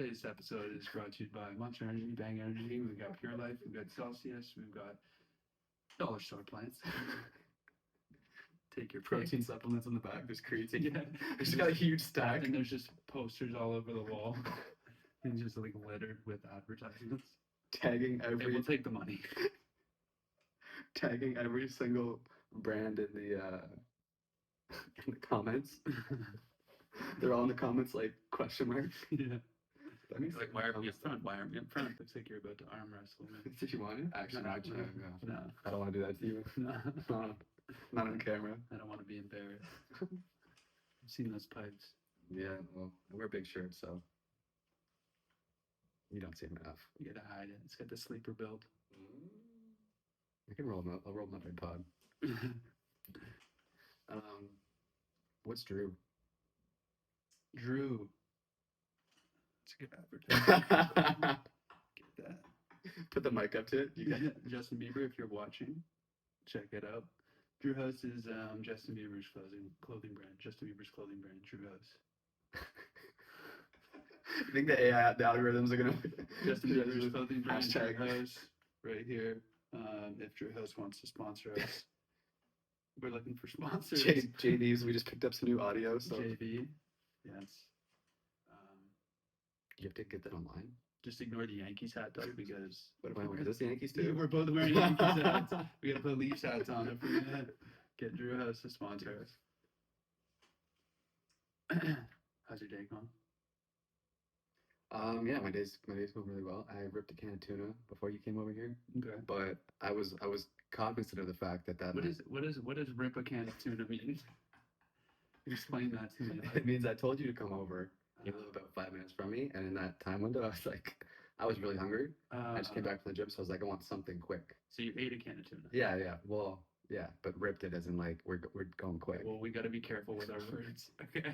Today's episode is brought to you by Monster Energy, Bang Energy. We've got Pure Life, we've got Celsius, we've got dollar store plants. Take your Protein pick. supplements on the back. There's creatine. Yeah. It's just got a huge stack. And there's just posters all over the wall. And just like littered with advertisements. Tagging They every will take the money. tagging every single brand in the comments. They're all in the comments like question mark. Yeah. That means Like, why are we up front? Why aren't we up front? Looks like you're about to arm wrestle me. Did you want it? Actually, No, actually, no. No. I don't want to do that to you. No. Not on camera. I don't want to be embarrassed. I've seen those pipes. Yeah, well, I wear big shirts, so you don't see them enough. You gotta hide it. It's got the sleeper build. I can roll them up. I'll roll them up in pod. What's Drew? Drew. It's a good advertisement. Get that. Put the mic up to it. You got Justin Bieber, if you're watching, check it out. Drew House is Justin Bieber's clothing brand. Justin Bieber's clothing brand, Drew House. I think the AI, the algorithms are gonna Justin Bieber's clothing brand, hashtag. Drew House, right here. If Drew House wants to sponsor us, we're looking for sponsors. JD's. We just picked up some new audio, so JB, yes. you have to get that online. Just ignore the Yankees hat though, because What am I wearing? Is this the Yankees yeah, too? we're both wearing Yankees hats. We gotta put Leafs hats on if we're gonna get Drew House to sponsor us. How's your day going? Yeah, my day's going really well. I ripped a can of tuna before you came over here, Okay. but I was cognizant of the fact that What does rip a can of tuna mean? Explain that to me. it means I told you to come over. You live about 5 minutes from me, and in that time window, I was really hungry. I just came back from the gym, so I was like, I want something quick. So you ate a can of tuna. Yeah. Well, yeah, but ripped it as in like we're going quick. Well, we got to be careful with our words, okay?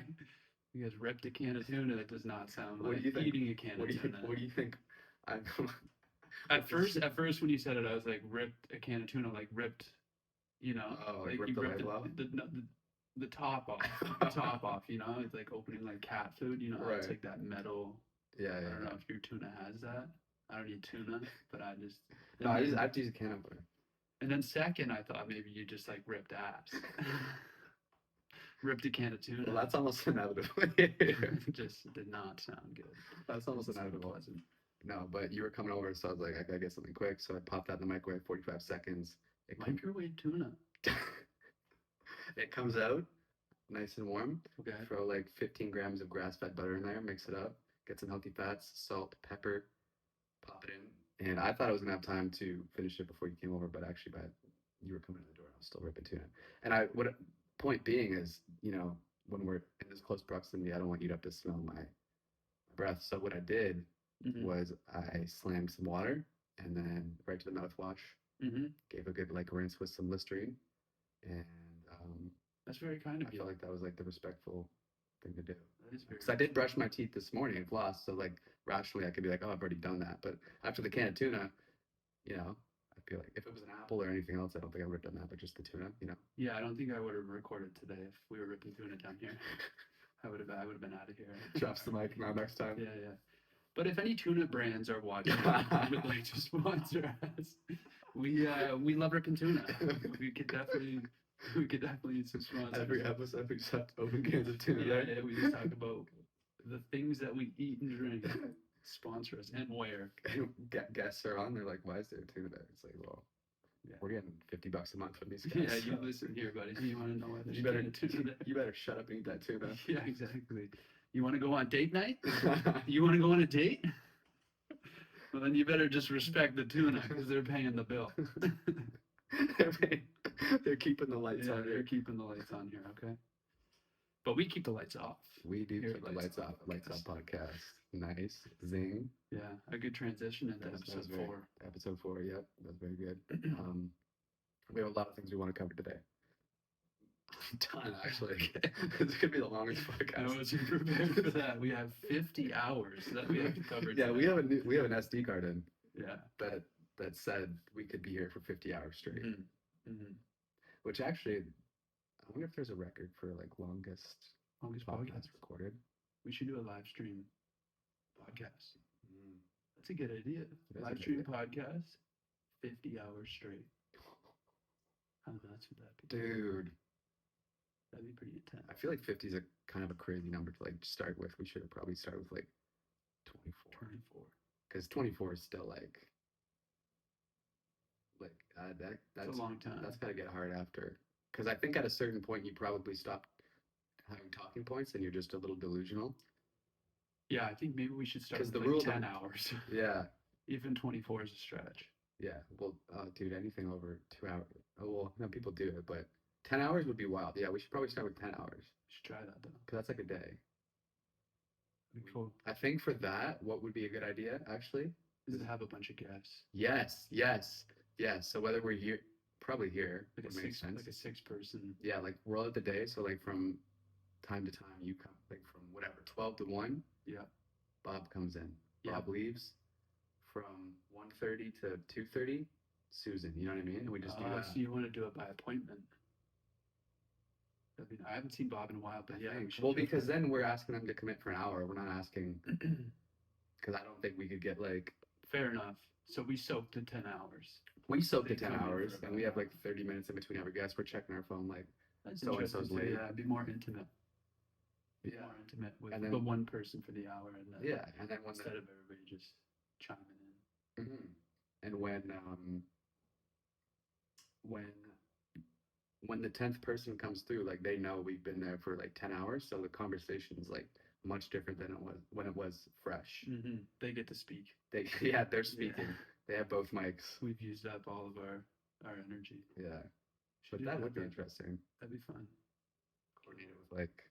Because ripped a can of tuna, that does not sound What like do you think? eating a can What of do you tuna. What do you think? I'm At first, when you said it, I was like, ripped a can of tuna, like ripped, you know, Oh, like you ripped the label off? the top off, the top off, you know, it's like opening like cat food, you know, it's Right. like that metal. yeah. I don't know if your tuna has that. I don't eat tuna, but I just. No, I have to use a can opener. And then second, I thought maybe you just like ripped abs. Ripped a can of tuna. Well, that's almost inevitable. Just did not sound good. That's almost It's inevitable. unpleasant. No, but you were coming over, so I was like, I gotta get something quick. So I popped that in the microwave, 45 seconds. Microwave tuna. It comes out nice and warm. Okay. Throw like 15 grams of grass-fed butter in there, mix it up, get some healthy fats, salt, pepper, pop it in. And I thought I was gonna have time to finish it before you came over, but actually, by you were coming in the door, I was still ripping tuna. And point being is, you know, when we're in this close proximity, I don't want you to have to smell my breath. So what I did Mm-hmm. was I slammed some water and then right to the mouthwash, Mm-hmm. gave a good like rinse with some Listerine, and That's very kind of I you. feel like that was like the respectful thing to do. That is very. Because I did brush my teeth this morning and floss, so like rationally I could be like, oh, I've already done that. But after the can of tuna, you know, I feel like if it was an apple or anything else, I don't think I would have done that. But just the tuna, you know. Yeah, I don't think I would have recorded today if we were ripping tuna down here. I would have been out of here. Drops the mic now next time. Yeah. But if any tuna brands are watching and would like to sponsor us, we love ripping tuna. We could definitely use some sponsors. Every episode we just have to open cans of tuna. Yeah, we just talk about the things that we eat and drink. Sponsor us and where. Guests are on. They're like, why is there tuna there? It's like, well, Yeah. we're getting $50 a month from these guys. Yeah, you so listen here, buddy. You want to know why there's you better a can of tuna there? you better shut up and eat that tuna. Yeah, exactly. You want to go on date night? You want to go on a date? Well, then you better just respect the tuna because they're paying the bill. They're keeping the lights Yeah, on they're here. keeping the lights on here, okay? But we keep the lights off. We do Here keep the at lights off. Lights off podcast. Nice. Zing. Yeah, a good transition into That was episode very- 4. Episode 4. Yep. That's very good. We have a lot of things we want to cover today. A ton, actually. This could be the longest I podcast. wasn't prepared for that. We have 50 hours that we have to cover. Yeah, we today. have an SD card in Yeah. that said we could be here for 50 hours straight. Mm-hmm. Which actually, I wonder if there's a record for like longest Longest podcast podcast. recorded. We should do a live stream podcast. Mm, That's a good idea. is a Live good stream podcast, 50 hours straight. How nuts would that be? dude, That'd be pretty intense. I feel like 50 is a kind of a crazy number to like start with. We should have probably started with like 24, 24. because 24 is still like That's that's a long time. that's gotta get hard after. Because I think at a certain point you probably stop having talking points and you're just a little delusional. Yeah, I think maybe we should start 'Cause with the like rule 10 don't- hours. Yeah, Even 24 is a stretch. yeah. Well, dude, anything over 2 hours. Oh well, no, people do it, but 10 hours would be wild. Yeah, we should probably start with 10 hours We should try that though. because that's like a day. That'd be cool. I think for that, what would be a good idea actually? Is to have a bunch of guests. Yes, yes, yes. So whether we're here, probably here, Like a would make six, sense. like a 6-person. Yeah, like roll out the day. So like from time to time, you come like from whatever 12 to 1. Yeah. Bob comes in. Yeah. Bob leaves from 1:30 to 2:30. Susan, you know what I mean? And we just do that. So you want to do it by appointment? I haven't seen Bob in a while, but I yeah. we think. should Well, do it because by- then we're asking them to commit for an hour. We're not asking because I don't think we could get like Fair enough. So we soaked in 10 hours. we soaked They to 10 come in for hours about and we an have like hour. 30 minutes in between every guest. We're checking our phone like That's So and interesting. so's So late. yeah, it'd be more intimate. Be Yeah. more intimate with And the then- one person for the hour, and then yeah, and then when instead of everybody just chiming in. and when the 10th person comes through, like they know we've been there for like 10 hours, so the conversation is like much different than it was when it was fresh. They get to speak. They're speaking. They have both mics. We've used up all of our energy. Yeah, Should but do that would be then. interesting. That'd be fun. Coordinate it with like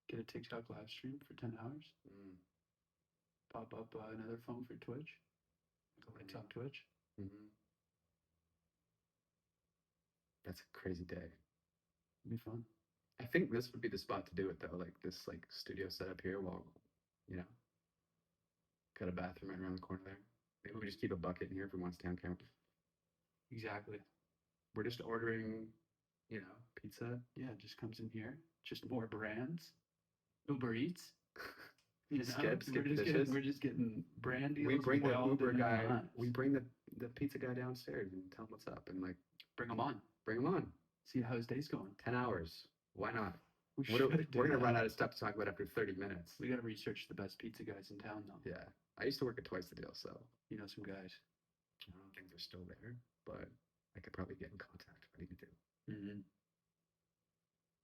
Get a TikTok live stream for 10 hours. Pop up another phone for Twitch. Go lights on Twitch. mhm. That's a crazy day. It'd be fun. I think this would be the spot to do it though, like this like studio setup here while you know got a bathroom right around the corner there. Maybe we just keep a bucket in here if we want to stay on camera. Exactly. We're just ordering, you know, pizza. Yeah, it just comes in here. Just more brands. Uber Eats. You know, Skip dishes. we're just getting brand deals. We bring the weld Uber in guy. knots. We bring the pizza guy downstairs and tell him what's up and like Bring them on. bring him on. See how his day's going. 10 hours. Why not? We What are- should do we're gonna that. run out of stuff to talk about after 30 minutes. We gotta research the best pizza guys in town, though. Yeah, I used to work at Twice the Deal, so You know some guys. I don't think they're still there, but I could probably get in contact if I need to. Mm-hmm.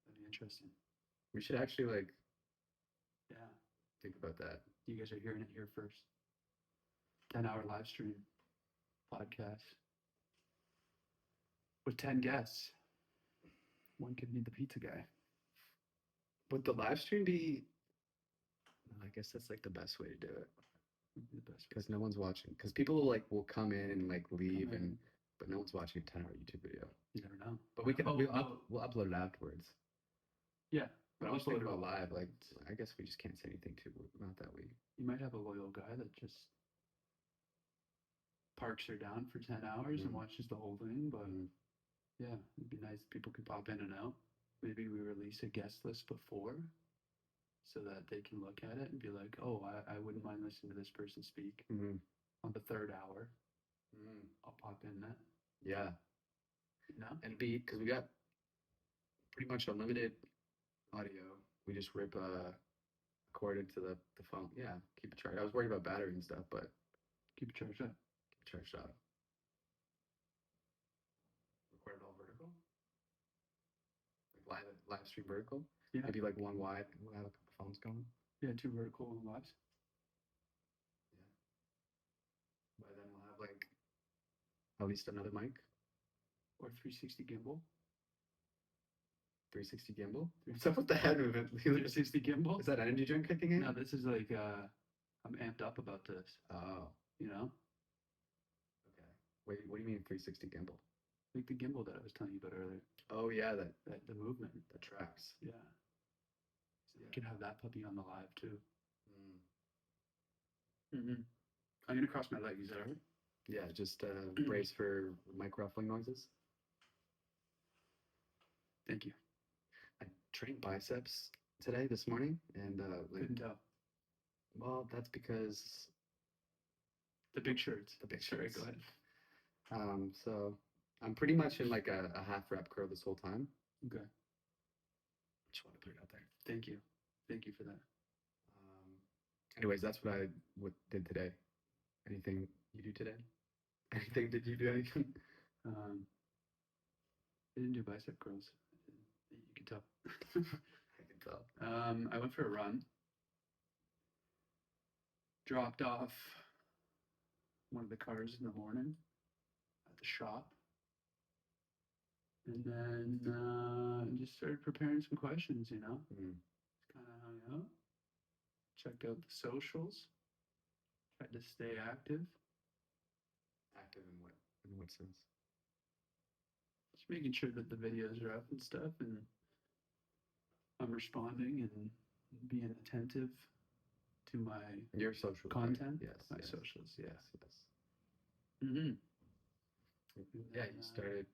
That'd be interesting. We should actually like Yeah. think about that. You guys are hearing it here first. 10-hour live stream podcast with 10 guests. One could be the pizza guy. Would the live stream be? I guess that's like the best way to do it Would be the best. because no one's watching. Because people like will come in and like leave, Come in. and but no one's watching a 10-hour YouTube video. You never know. But we can Oh, we'll upload it afterwards. Yeah. But I we'll was thinking upload it about all. live. Like I guess we just can't say anything too about that. You might have a loyal guy that just parks her down for 10 hours and Mhm. watches the whole thing. But Mhm. yeah, it'd be nice if people could pop in and out. Maybe we release a guest list before so that they can look at it and be like, oh, I wouldn't mind listening to this person speak Mhm. on the 3rd hour. Mhm. I'll pop in that. Yeah, You know? and because we got pretty much unlimited audio. We just rip a cord into the phone. Yeah, keep it charged. I was worried about battery and stuff, but Keep it charged up. keep it charged up. Record it all vertical. Like live stream vertical. Yeah. Maybe like one wide. And we'll have a couple phones going. Yeah, 2 vertical lives. By then we'll have like at least another mic. Or 360 gimbal. 360 gimbal. What's up with the head movement? 360 gimbal? Is that energy drink kicking in? No, this is like, I'm amped up about this, Oh, you know? okay. Wait, what do you mean 360 gimbal? Like the gimbal that I was telling you about earlier. Oh yeah, that The movement. tracks. Yeah. So we can have that puppy on the live too. Mm. I'm gonna cross my leg. Is that alright? Yeah, just brace for mic ruffling noises. Thank you. I trained biceps this morning, and like Couldn't tell. Well, that's because The big shirts. the big Sorry, shirts. go ahead. So I'm pretty much in like a half rep curl this whole time. Okay. Just want to put it out there. Thank you. Thank you for that. Anyways, that's what I did today. Anything you do today? Anything? Did you do anything? Um, I didn't do bicep curls. You can tell. I can tell. I went for a run. Dropped off one of the cars in the morning at the shop. And then just started preparing some questions, you know? Mm. Just kind of hung out. Checked out the socials. Tried to stay active. Active in what? In what sense? Just making sure that the videos are up and stuff, and I'm responding and being attentive to my Your social content. Yes. My yes, socials, yeah. Yes. Mm-hmm. Yeah, you started.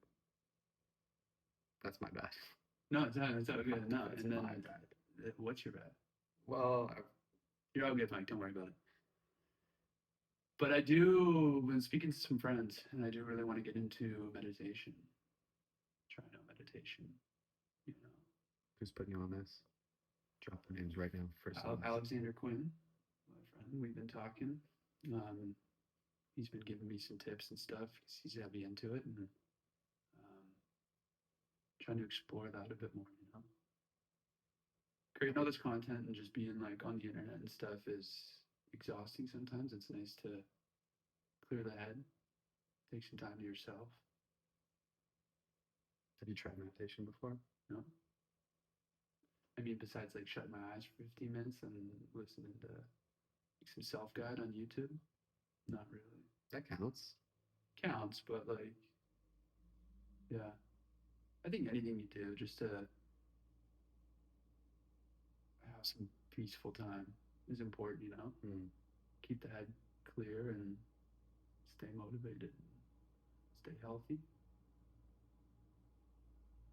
That's my bad. No, it's not good. No, That's and then my bad. what's your bad? Well, You're all good, Mike. Don't worry about it. But I do, when speaking to some friends, and I do really want to get into meditation. Trying out meditation, you know. who's putting you on this? Drop the names right now. First. Alexander Quinn, my friend. We've been talking. He's been giving me some tips and stuff. He's heavy into it, and trying to explore that a bit more. You know, creating all this content and just being like on the internet and stuff is exhausting sometimes. It's nice to clear the head, take some time to yourself. Have you tried meditation before? No. I mean, besides like shutting my eyes for 15 minutes and listening to like, some self-guide on YouTube, not really. That counts. Counts, but like, yeah. I think anything you do just to have some peaceful time is important, you know? Mm. Keep the head clear and stay motivated, stay healthy.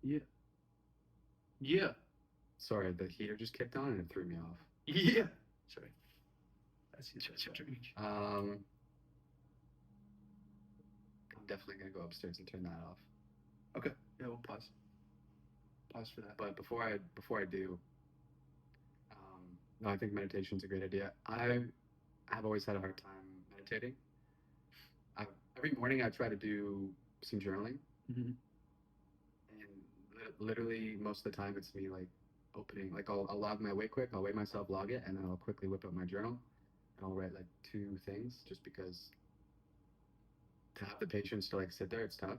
Yeah. Yeah. Sorry, the heater just kicked on and it threw me off. Yeah. Sorry. I see that drink. I'm definitely gonna go upstairs and turn that off. Okay. Yeah, we'll pause. Pause for that. But before I do, no, I think meditation's a great idea. I've always had a hard time meditating. Every morning I try to do some journaling, Mm-hmm. and literally most of the time it's me like opening, like I'll log my weight quick, I'll weigh myself, log it, and then I'll quickly whip up my journal, and I'll write like 2 things, just because to have the patience to like sit there, it's tough.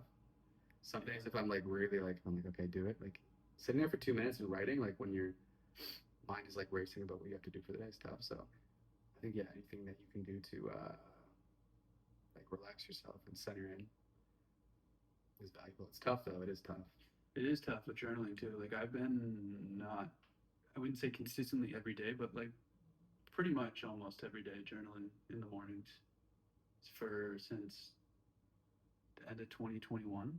Some days if I'm like really like, I'm like, okay, do it. Like sitting there for 2 minutes and writing, like when your mind is like racing about what you have to do for the day is tough. So I think, yeah, anything that you can do to like relax yourself and center in is valuable. It's tough though. It is tough. It is tough with journaling too. Like I've been not, I wouldn't say consistently every day, but like pretty much almost every day journaling in the mornings since the end of 2021.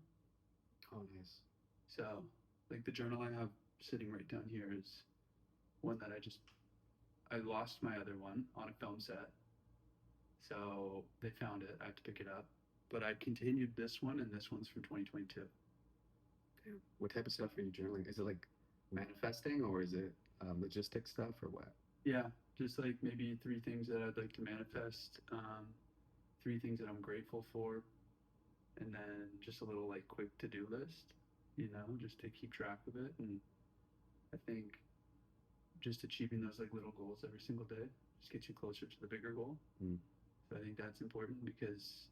Oh, nice. So like the journal I have sitting right down here is one that I lost my other one on a film set. So they found it. I have to pick it up. But I continued this one, and this one's from 2022. Damn. What type of stuff are you journaling? Is it like manifesting, or is it logistic stuff, or what? Yeah, just like maybe 3 things that I'd like to manifest, 3 things that I'm grateful for, and then just a little like quick to-do list, you know, just to keep track of it. And I think just achieving those like little goals every single day just gets you closer to the bigger goal. Mm. So I think that's important because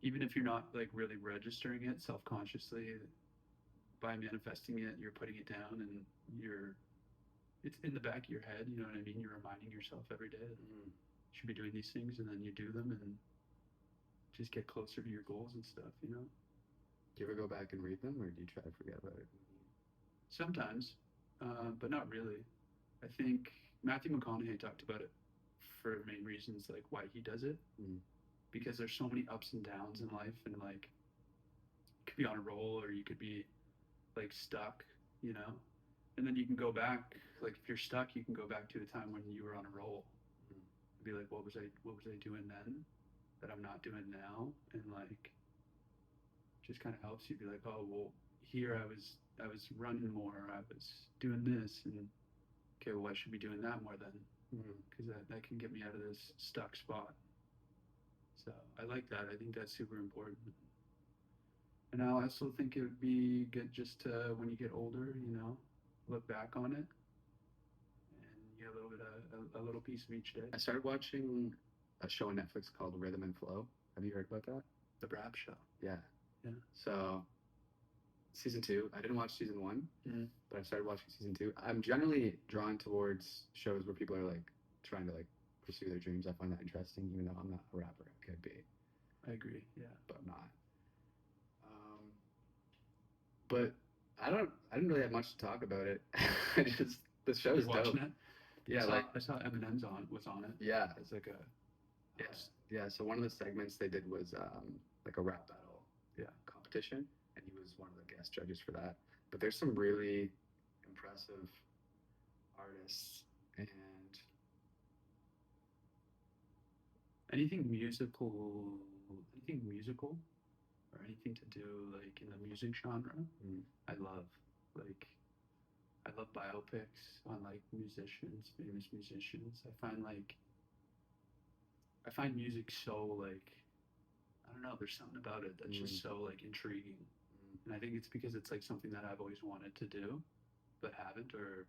even if you're not like really registering it self-consciously, by manifesting it, you're putting it down and it's in the back of your head, you know what I mean? You're reminding yourself every day that you should be doing these things, and then you do them and just get closer to your goals and stuff, you know? Do you ever go back and read them, or do you try to forget about it? Sometimes, but not really. I think Matthew McConaughey talked about it for main reasons, like why he does it. Mm. Because there's so many ups and downs in life, and like you could be on a roll or you could be like stuck, you know? And then you can go back, like if you're stuck, you can go back to a time when you were on a roll. be like, what was I doing then that I'm not doing now? And like, just kind of helps you be like, oh, well, here I was running more, I was doing this, and okay, well, I should be doing that more then, Mhm. because that can get me out of this stuck spot. So I like that. I think that's super important. And I also think it would be good just to, when you get older, look back on it and you get a little bit of a little piece of each day. I started watching a show on Netflix called Rhythm and Flow. Have you heard about that? The Brap Show. Yeah. Yeah. So season two, I didn't watch season one, Mhm. but I started watching season two. I'm generally drawn towards shows where people are like trying to like pursue their dreams. I find that interesting, even though I'm not a rapper. I could be, I agree. Yeah. but I'm not. But I didn't really have much to talk about it. I just the show is You're watching dope. it? Yeah, I saw Eminem's was on it. yeah, It's like a yeah, yeah. So one of the segments they did was like a rap battle, Yeah. competition, and he was one of the guest judges for that. But there's some really impressive artists, and anything musical or anything to do like in the music genre. mm, I love like I love biopics on like musicians, famous musicians. I find music so like I don't know, there's something about it that's just so like intriguing. And I think it's because it's like something that I've always wanted to do, but haven't or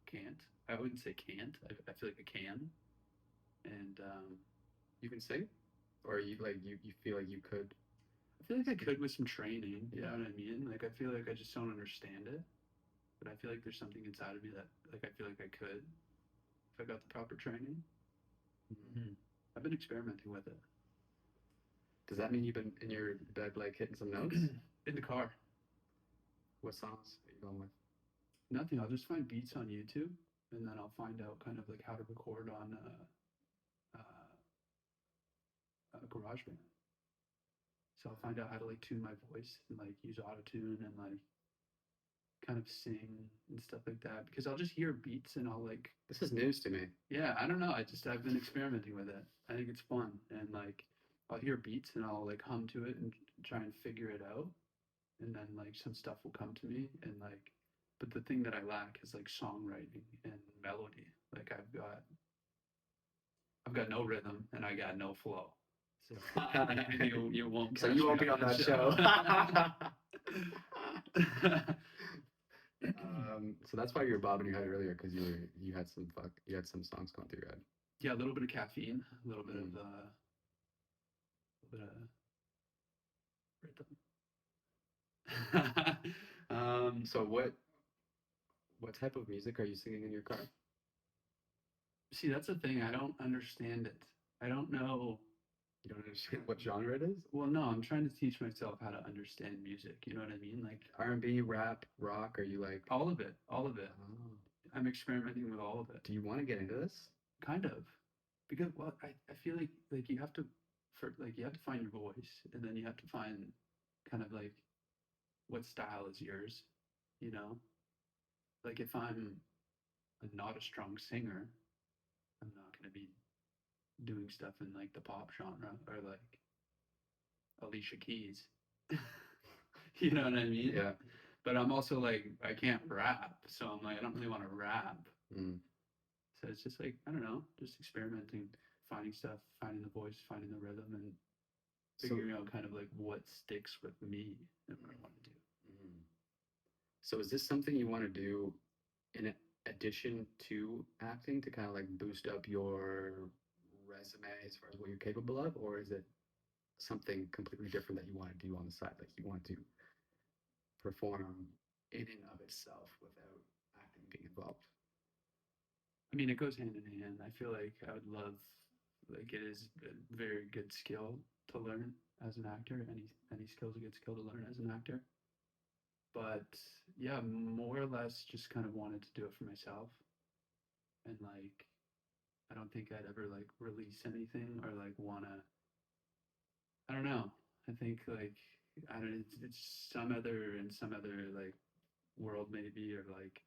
can't. I wouldn't say can't. I feel like I can. And you can sing, or you feel like you could. I feel like I could with some training. You Yeah. know what I mean? Like I feel like I just don't understand it, but I feel like there's something inside of me that like I feel like I could if I got the proper training. Mm-hmm. I've been experimenting with it. Does that mean you've been in your bed like hitting some notes? In the car. What songs are you going with? Nothing. I'll just find beats on YouTube, and then I'll find out kind of like how to record on GarageBand. So I'll find out how to like tune my voice and like use autotune and like kind of sing and stuff like that because I'll just hear beats and I'll like This is news to me. yeah, I don't know. I've been experimenting with it. I think it's fun and like I'll hear beats and I'll like hum to it and try and figure it out and then like some stuff will come to me and like but the thing that I lack is like songwriting and melody. Like I've got no rhythm and I got no flow. So you won't So catch you me won't be on that show. So that's why you were bobbing your head earlier because you had some songs going through your head. Yeah, a little bit of caffeine, a little bit Mm. of rhythm. So what type of music are you singing in your car? See, that's the thing. I don't understand it. I don't know. You don't understand what genre it is? Well, no, I'm trying to teach myself how to understand music. You know what I mean? Like R&B, rap, rock, are you like all of it, all of it. oh. I'm experimenting with all of it. Do you want to get into this? Kind of, because well, I feel like you have to you have to find your voice, and then you have to find kind of like what style is yours. You know, like if I'm not a strong singer, I'm not going to be doing stuff in like the pop genre or like Alicia Keys. You know what I mean? Yeah. But I'm also like I can't rap, so I'm like I don't really want to rap. Mm. So it's just like I don't know, just experimenting, finding stuff, finding the voice, finding the rhythm, and figuring out kind of like what sticks with me and what I want to do. Mm. So is this something you want to do in addition to acting to kind of like boost up your resume as far as what you're capable of, or is it something completely different that you want to do on the side? Like you want to perform in and of itself without acting being involved? I mean, it goes hand in hand. I feel like I would love, like, it is a very good skill to learn as an actor. Any skill is a good skill to learn as an actor. But yeah, more or less, just kind of wanted to do it for myself, and like, I don't think I'd ever like release anything or like wanna. I don't know. I think like I don't. It's some other in some other like world maybe or like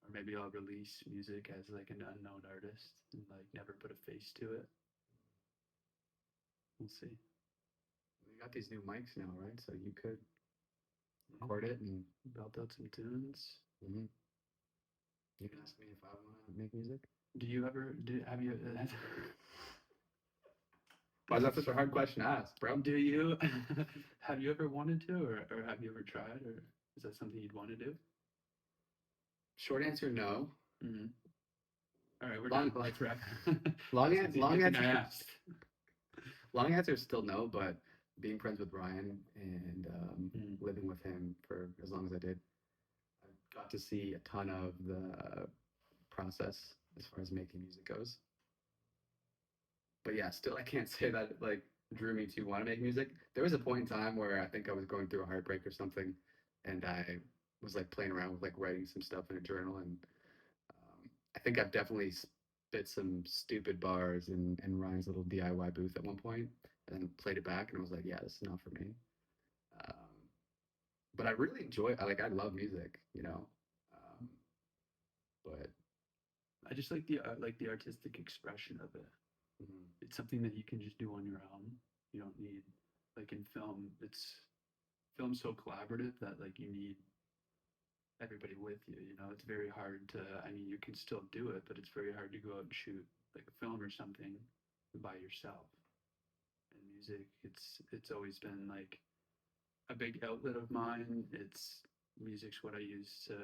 or maybe I'll release music as like an unknown artist and like never put a face to it. We'll see. You got these new mics now, right? So you could record it and Belt out some tunes. mhm. You can ask me if I want to make music. Do you ever have you Why is that such a hard question to ask, bro? do you have you ever wanted to, or have you ever tried, or is that something you'd want to do? Short answer, no. Mm-hmm. All right, we're Long- done. Let's wrap. Long, That's the long only thing I answer. asked. Long answer is still no, but being friends with Ryan and Mm. living with him for as long as I did, I got to see a ton of the process as far as making music goes. But yeah, still I can't say that it, like drew me to want to make music. There was a point in time where I think I was going through a heartbreak or something, and I was like playing around with like writing some stuff in a journal, and I think I've definitely spit some stupid bars in Ryan's little DIY booth at one point, and then played it back, and I was like, yeah, this is not for me. Um, but I really enjoy. I love music, you know. Um, but I just like the artistic expression of it. mhm, It's something that you can just do on your own. You don't need like in film. Film's so collaborative that like you need everybody with you. You know, it's very hard to. I mean, you can still do it, but it's very hard to go out and shoot like a film or something by yourself. And music, it's always been like a big outlet of mine. Music's what I use to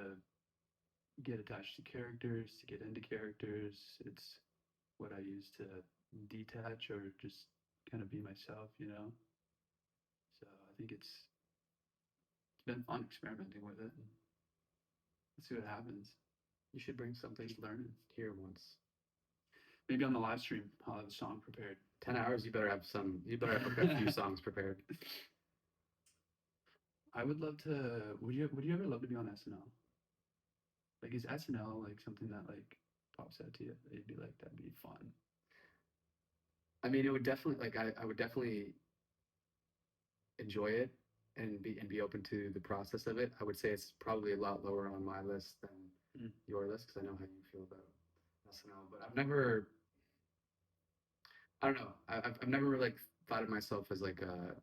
get attached to characters, to get into characters. It's what I use to detach or just kind of be myself, you know? So I think it's been fun experimenting with it. Let's see what happens. you should bring something Just learning. here once. Maybe on the live stream, I'll have a song prepared. 10 hours, you better have some. You better have a few songs prepared. I would love to. Would you ever love to be on SNL? Like, is SNL like something that like pops out to you? You'd be like, that'd be fun. I mean, it would definitely like I would definitely enjoy it and be open to the process of it. I would say it's probably a lot lower on my list than Mm. your list because I know how you feel about SNL. But I've never, I don't know, I've never like thought of myself as like a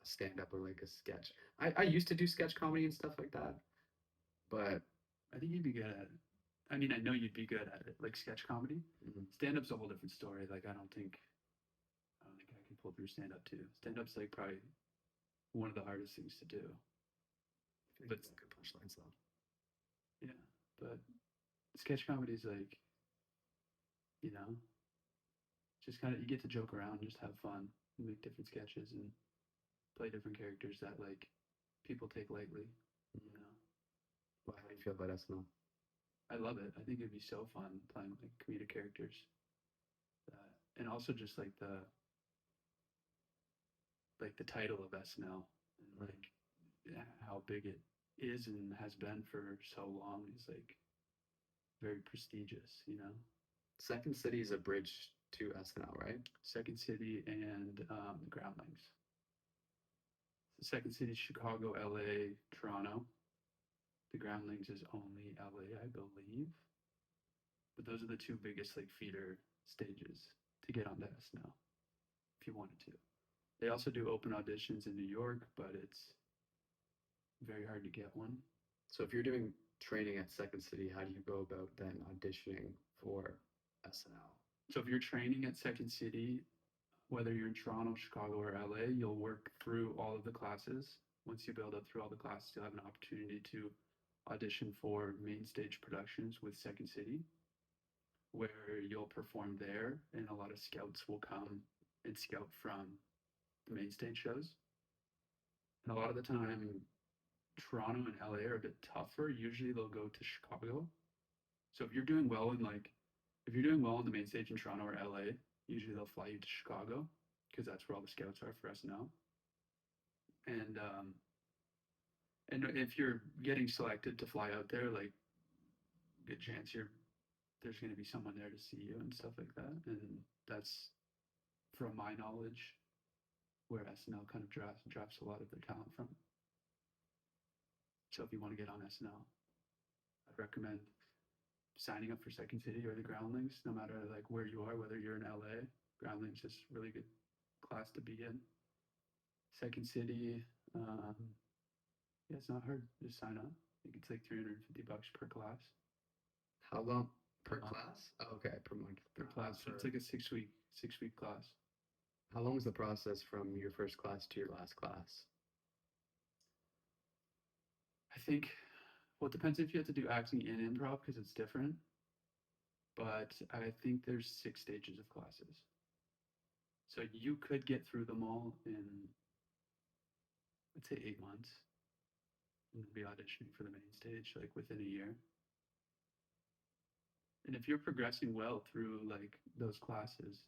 stand up or like a sketch. I used to do sketch comedy and stuff like that, but I think you'd be good at it. I mean, I know you'd be good at it, like sketch comedy. mhm, Stand up's a whole different story. Like, I don't think I can pull through stand up too. Stand up's like probably one of the hardest things to do. I But think it's good punchlines though. yeah, but sketch comedy is like, you know, just kind of you get to joke around, just have fun, and make different sketches and play different characters that like people take lightly. You know, Well, how do you feel about SNL? I love it. I think it'd be so fun playing like comedic characters, and also just like the title of SNL and like how big it is and has been for so long is like very prestigious. You know, Second City is a bridge to SNL, right? Second City and the Groundlings. Second City, Chicago, LA, Toronto. The Groundlings is only LA, I believe. But those are the two biggest like feeder stages to get onto SNL if you wanted to. They also do open auditions in New York, but it's very hard to get one. So if you're doing training at Second City, how do you go about then auditioning for SNL? So if you're training at Second City, whether you're in Toronto, Chicago, or LA, you'll work through all of the classes. Once you build up through all the classes, you'll have an opportunity to audition for main stage productions with Second City, where you'll perform there, and a lot of scouts will come and scout from the main stage shows. And a lot of the time, Toronto and LA are a bit tougher. Usually they'll go to Chicago. So if you're doing well in if you're doing well on the main stage in Toronto or LA, usually they'll fly you to Chicago because that's where all the scouts are for SNL. And if you're getting selected to fly out there, like good chance there's going to be someone there to see you and stuff like that. And that's, from my knowledge, where SNL kind of drops a lot of their talent from. So if you want to get on SNL, I'd recommend signing up for Second City or the Groundlings, no matter like where you are, whether you're in LA, Groundlings is really good class to be in. Second City, yeah, it's not hard. Just sign up. I think it's like $350 per class. How long per month. class? Oh, okay, per month. Per class. So it's like a 6-week class. How long was the process from your first class to your last class? I think, well, it depends if you have to do acting in improv because it's different. But I think there's 6 stages of classes. So you could get through them all in, let's say, 8 months. And be auditioning for the main stage like within a year. And if you're progressing well through like those classes,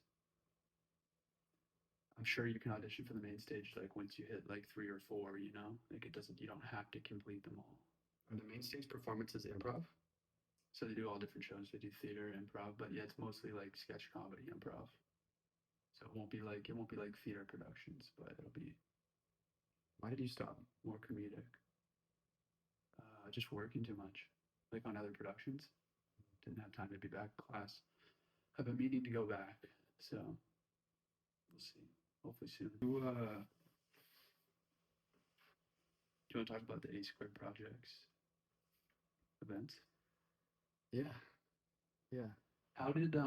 I'm sure you can audition for the main stage like once you hit like 3 or 4, you know? Like it doesn't, you don't have to complete them all. Are the main stage performances improv? So they do all different shows. They do theater, improv, but yeah, it's mostly like sketch comedy, improv. So it won't be like theater productions, but it'll be Why did you stop? more comedic. Just working too much, like on other productions. Didn't have time to be back in class. I've been meaning to go back, so we'll see. Hopefully soon. Do you want to talk about the A Squared projects events? Yeah. Yeah. How did I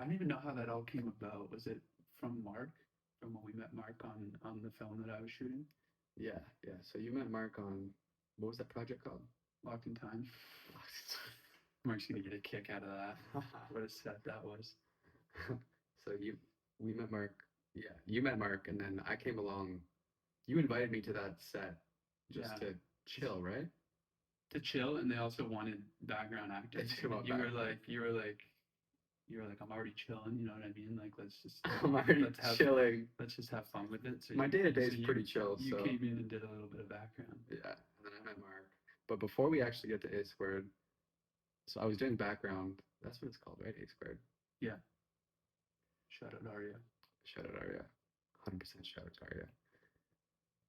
don't even know how that all came about. Was it from Mark? From when we met Mark on the film that I was shooting? Yeah. Yeah. So you met Mark on, what was that project called? Locked in Time. Mark's gonna get a kick out of that. What a set that was. So we met Mark. Yeah, you met Mark, and then I came along. You invited me to that set just Yeah. to chill, right? To chill, and they also wanted background actors. They do want You were background. like, I'm already chilling. You know what I mean? Like, let's just I'm already let's have chilling. let's just have fun with it. So My day-to-day is so pretty chill, You so came in and did a little bit of background. yeah. And then I met Mark. But before we actually get to A Squared, so I was doing background. That's what it's called, right? A Squared. Yeah. Shout out Aria. Shout out Arya. 100% shout out to Arya.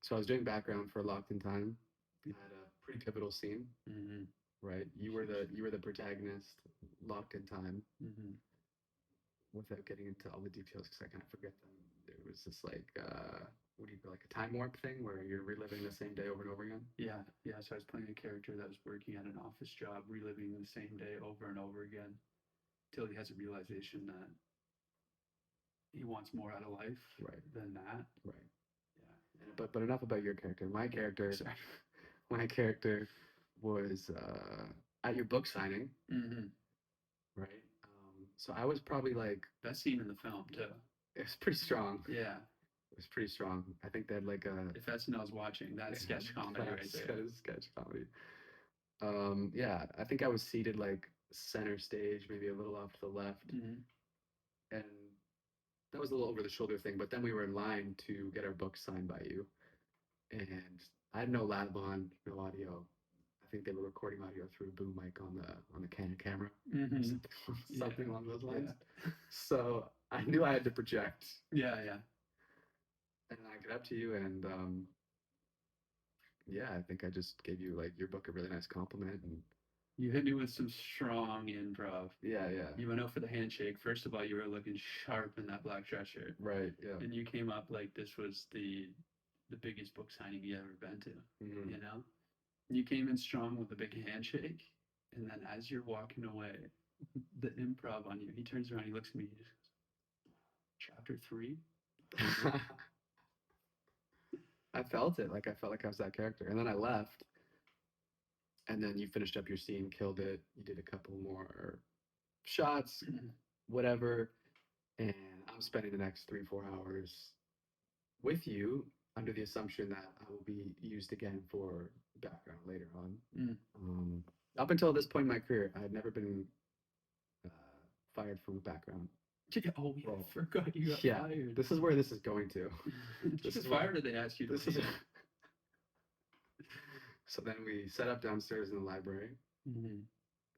So I was doing background for Locked in Time. We had a pretty pivotal scene, Mm-hmm. right? You were the protagonist, Locked in Time. Mm-hmm. Without getting into all the details, because I kind of forget them. There was this like, what do you call, like a time warp thing where you're reliving the same day over and over again. Yeah. So I was playing a character that was working at an office job, reliving the same day over and over again, till he has a realization that he wants more out of life Right. than that. Right. Yeah. But enough about your character. My character was at your book signing, Mm-hmm. right? So I was probably like, Best scene in the film too. it was pretty strong. Yeah. It was pretty strong. I think they had like a If SNL's watching, that's sketch comedy right there. That is sketch comedy. Yeah, I think I was seated like center stage, maybe a little off to the left, Mm-hmm. and that was a little over the shoulder thing. But then we were in line to get our book signed by you, and I had no lab on, no audio. I think they were recording audio through a boom mic on the Canon camera, Mm-hmm. something along those lines. Yeah. So I knew I had to project. Yeah. And I get up to you, and yeah, I think I just gave you like your book a really nice compliment, and You hit me with some strong improv. yeah, You went out for the handshake. First of all, you were looking sharp in that black dress shirt. right, yeah. And you came up like this was the biggest book signing you ever been to, Mhm. you know? You came in strong with a big handshake, and then as you're walking away, the improv on you, he turns around, he looks at me, he just goes, Chapter 3? I felt it. Like I felt like I was that character. And then I left. And then you finished up your scene, killed it. You did a couple more shots, whatever. And I'm spending the next 3-4 hours with you under the assumption that I will be used again for background later on. Up until this point in my career, I had never been fired from a background. Oh, yeah, Well, I forgot you got yeah, fired. this is where this is going to. Did you this get is what- fired or did they ask you to This is leave? so then we set up downstairs in the library, Mhm.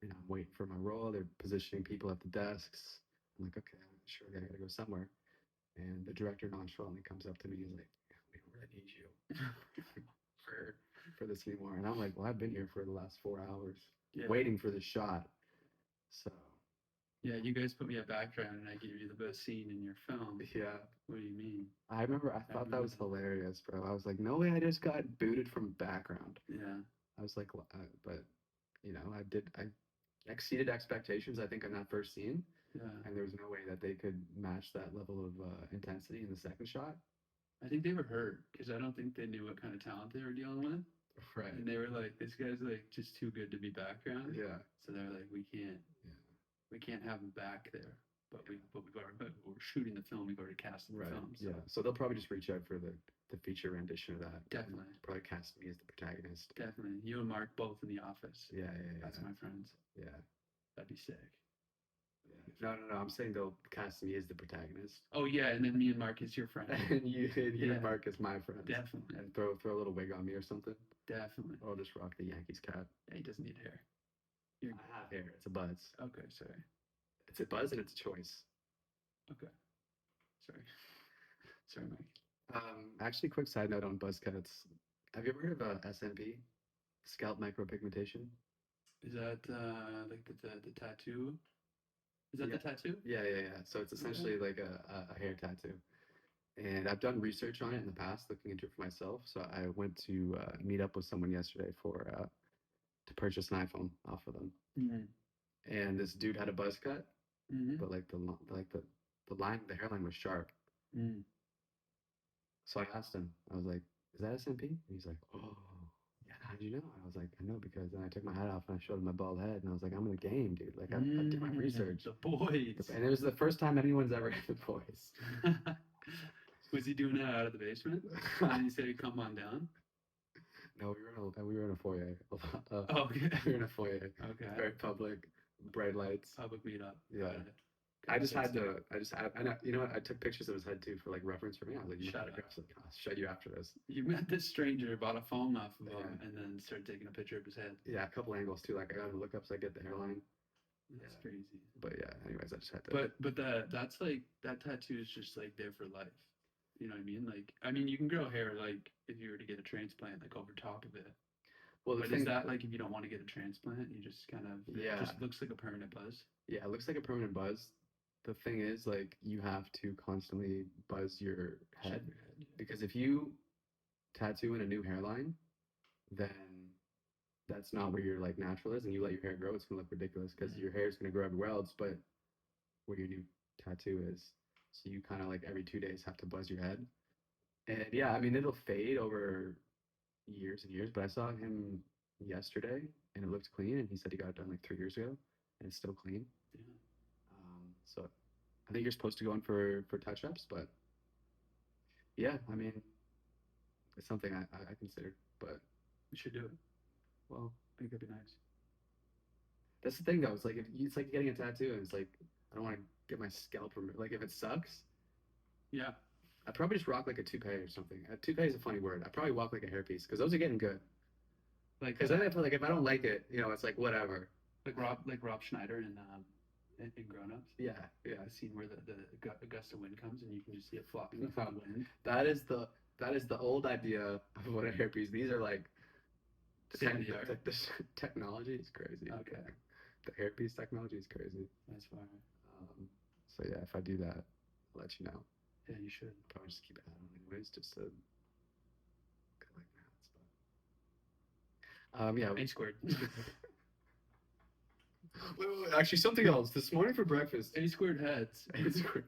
and I'm waiting for my role. They're positioning people at the desks. I'm like, okay, I'm sure I gotta go somewhere. And the director nonchalantly comes up to me and is like, we don't really need you. for this anymore. And I'm like, well, I've been here for the last 4 hours Yeah. waiting for the shot. So Yeah, you guys put me at background and I gave you the best scene in your film. yeah, What do you mean? I remember I thought that was hilarious, bro. I was like, no way, I just got booted from background. Yeah. I was like, but I exceeded expectations, I think, on that first scene, Yeah. and there was no way that they could match that level of intensity in the second shot. I think they were hurt because I don't think they knew what kind of talent they were dealing with. Right. And they were like, this guy's like just too good to be background. Yeah. So they're like, Yeah. we can't have him back there. But we're shooting the film. We've already cast the Right. film. So Yeah. So they'll probably just reach out for the feature rendition of that. Definitely. Probably cast me as the protagonist. Definitely. You and Mark both in the office. Yeah. That's my friends. Yeah. That'd be sick. No. I'm saying they'll cast me as the protagonist. Oh yeah, and then me and Mark is your friend. And you Yeah. and Mark is my friend. Definitely. And throw a little wig on me or something. Definitely. Or I'll just rock the Yankees cap. Yeah, he doesn't need hair. I have hair. It's a buzz. Okay, sorry. It's a buzz and it's a choice. Okay. Sorry. Sorry, Mike. Actually, quick side note on buzz cuts. Have you ever heard of SMP? Scalp micropigmentation? Is that like the tattoo? Is that the tattoo? Yeah. So it's essentially like a hair tattoo. And I've done research on it in the past, looking into it for myself. So I went to meet up with someone yesterday to purchase an iPhone off of them. Mm-hmm. And this dude had a buzz cut, Mm-hmm. but like the hairline was sharp. Mm. So I asked him, I was like, "Is that SMP?" And he's like, "Oh, yeah. How'd you know?" I was like, "I know because then I took my hat off and I showed him my bald head, and I was like, I'm in the game, dude. Like I did my research." The boys. And it was the first time anyone's ever hit the boys. Was he doing that out of the basement? And he said he'd come on down. No, we were in a foyer. Okay. We were in a foyer. Okay. Very public, bright lights. Public meetup. Yeah. Got it. I know, you know what? I took pictures of his head too for like reference for me. I was like, Shut up. I'll show you after this. You met this stranger, bought a phone off of him, Yeah. and then started taking a picture of his head. Yeah, a couple angles too. Like I got to look up so I get the hairline. That's Yeah. crazy. But yeah, anyways, I just had to. But that's like that tattoo is just like there for life. You know what I mean? Like I mean, you can grow hair like if you were to get a transplant, like over top of it. Well, But is that like if you don't want to get a transplant, you just kind of Yeah. it just looks like a permanent buzz? Yeah, it looks like a permanent buzz. The thing is, like, you have to constantly buzz your head. Shave your head. Because if you tattoo in a new hairline, then that's not where your like natural is, and you let your hair grow, it's gonna look ridiculous because your hair is gonna grow everywhere else, but where your new tattoo is. So you kind of like every 2 days have to buzz your head. And yeah, I mean it'll fade over years and years, but I saw him yesterday and it looked clean, and he said he got it done like 3 years ago, and it's still clean. Yeah. So I think you're supposed to go in for touch-ups, but yeah, I mean, it's something I considered, but You should do it. well, I think that'd be nice. that's the thing though. It's like getting a tattoo, and it's like I don't want to get my scalp removed. Like if it sucks, Yeah. I'd probably just rock like a toupee or something. A toupee is a funny word. I'd probably walk like a hairpiece because those are getting good. Like Because then if I don't like it, it's like whatever. like Rob Schneider in Grown Ups. Yeah. The scene where the gust of wind comes and you can just see it flopping from the wind. That is the old idea of what a hairpiece. These are like State-of-the-art. the technology is crazy. Okay. The hairpiece technology is crazy. That's fine. So yeah, if I do that, I'll let you know. Yeah, you should. Probably just keep it on anyways, just to collect mats. But yeah. A squared. Wait, actually, something else. This morning for breakfast. A squared heads. A squared.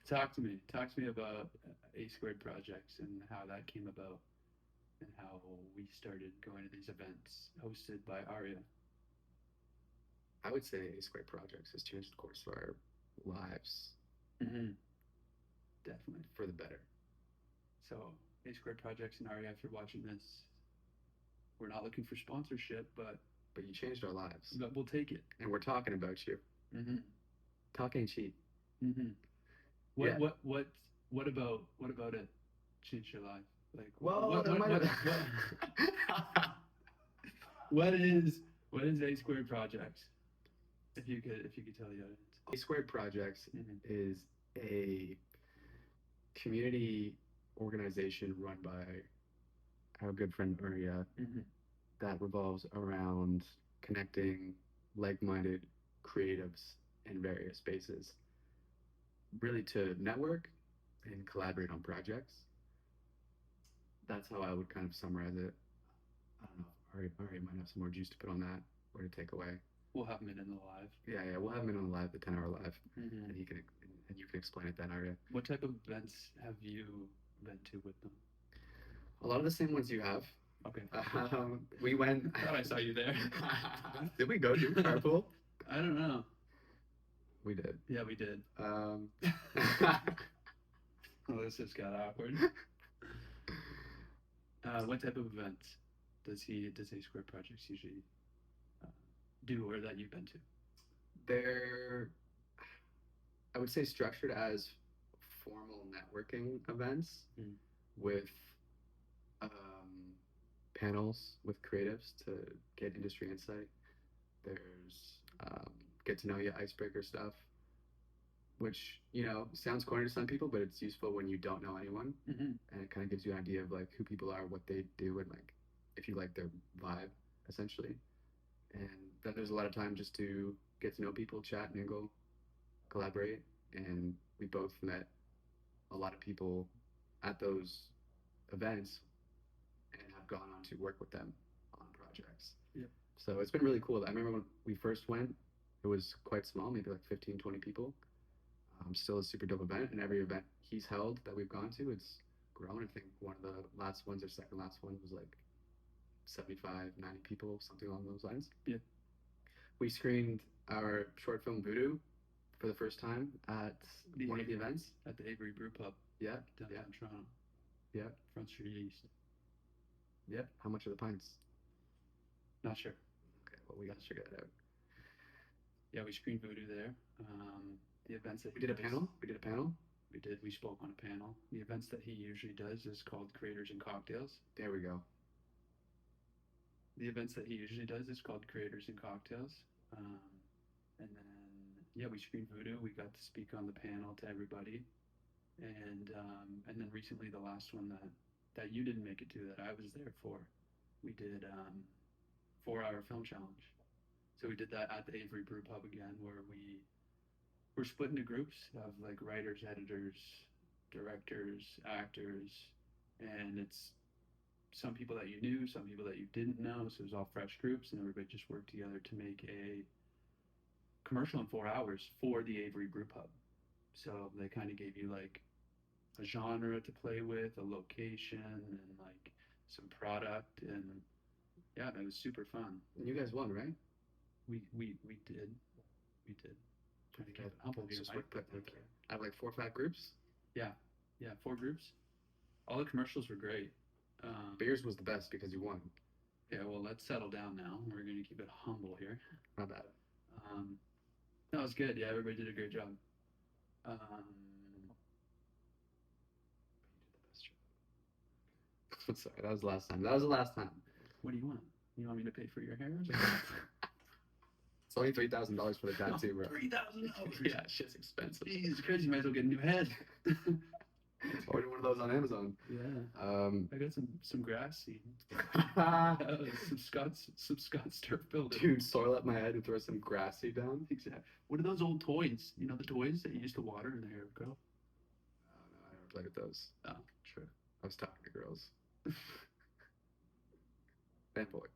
Talk to me. Talk to me about A squared projects and how that came about, and how we started going to these events hosted by Aria. I would say A Squared Projects has changed the course of our lives Mm-hmm. Definitely. for the better. So A squared projects and Aria, if you're watching this, we're not looking for sponsorship, but You changed our lives, we'll take it. and we're talking about you. Mm-hmm. Talk ain't cheap. Mm-hmm. Yeah. What about it changed your life? Like what is A squared projects? If you could tell the audience. A Squared Projects Mhm. is a community organization run by our good friend Maria, Hmm. that revolves around connecting like-minded creatives in various spaces, really to network and collaborate on projects. That's how I would kind of summarize it. I don't know if Ari might have some more juice to put on that or to take away. We'll have him in the live. Yeah, we'll have him in on the live, the 10-hour live, Hmm. and you can explain it then, Arya. What type of events have you been to with them? A lot of the same ones you have. Okay. We went. I thought I saw you there. Did we go to carpool? I don't know. We did. Yeah, we did. Um, Oh, this just got awkward. What type of events does A Square Projects usually uh, do, or that you've been to? they're, I would say, structured as formal networking events Mm. with panels with creatives to get industry insight. There's get to know you icebreaker stuff, which sounds corny to some people, but it's useful when you don't know anyone, Hmm. and it kind of gives you an idea of like who people are, what they do, and like if you like their vibe, essentially. And then there's a lot of time just to get to know people, chat, mingle, collaborate, and we both met a lot of people at those events and have gone on to work with them on projects. Yeah. So it's been really cool. I remember when we first went, it was quite small, maybe like 15, 20 people. Still a super dope event, and every event he's held that we've gone to, it's grown. I think one of the last ones or second last one was like 75, 90 people, something along those lines. Yeah. We screened our short film Voodoo for the first time at one of the events. At the Avery Brew Pub Yeah, downtown Toronto, yeah, Front Street East. yeah. How much are the pints? Not sure. Okay, well, we got to check that out. Yeah, we screened Voodoo there. The events that We he did a does- panel. We did a panel. We did. We spoke on a panel. The events that he usually does is called Creators and Cocktails. There we go. The events that he usually does is called Creators and Cocktails. And then, yeah, we screened Voodoo. We got to speak on the panel to everybody. And then recently, the last one that you didn't make it to, that I was there for, we did 4-hour film challenge. So we did that at the Avery Brew Pub again, where we're split into groups of like writers, editors, directors, actors, and it's some people that you knew, some people that you didn't know. So it was all fresh groups, and everybody just worked together to make a commercial in 4 hours for the Avery Brew Pub. So they kind of gave you like a genre to play with, a location, and like some product, and yeah, it was super fun. And you guys won, right? We did. We did. Trying to keep it humble here, Just Mike, worked but like out of like 4 or 5 groups. yeah, 4 groups. All the commercials were great. But yours was the best because you won. Yeah, well, let's settle down now. We're gonna keep it humble here. Not bad. No, it was good. Yeah, everybody did a great job. You did the best job. Sorry, that was the last time. That was the last time. What do you want? You want me to pay for your hair? It's only $3,000 for the tattoo, bro. $3,000. Yeah, shit's expensive. Jeez, crazy. You might as well get a new head. Order one of those on Amazon. Yeah. I got some grass seed. Some Scott's turf builder. Dude, soil up my head and throw some grass seed down. Exactly. What are those old toys? You know the toys that you used to water and the hair would grow? Oh, no, I never played with those. Oh, true. I was talking to girls. Fanboy.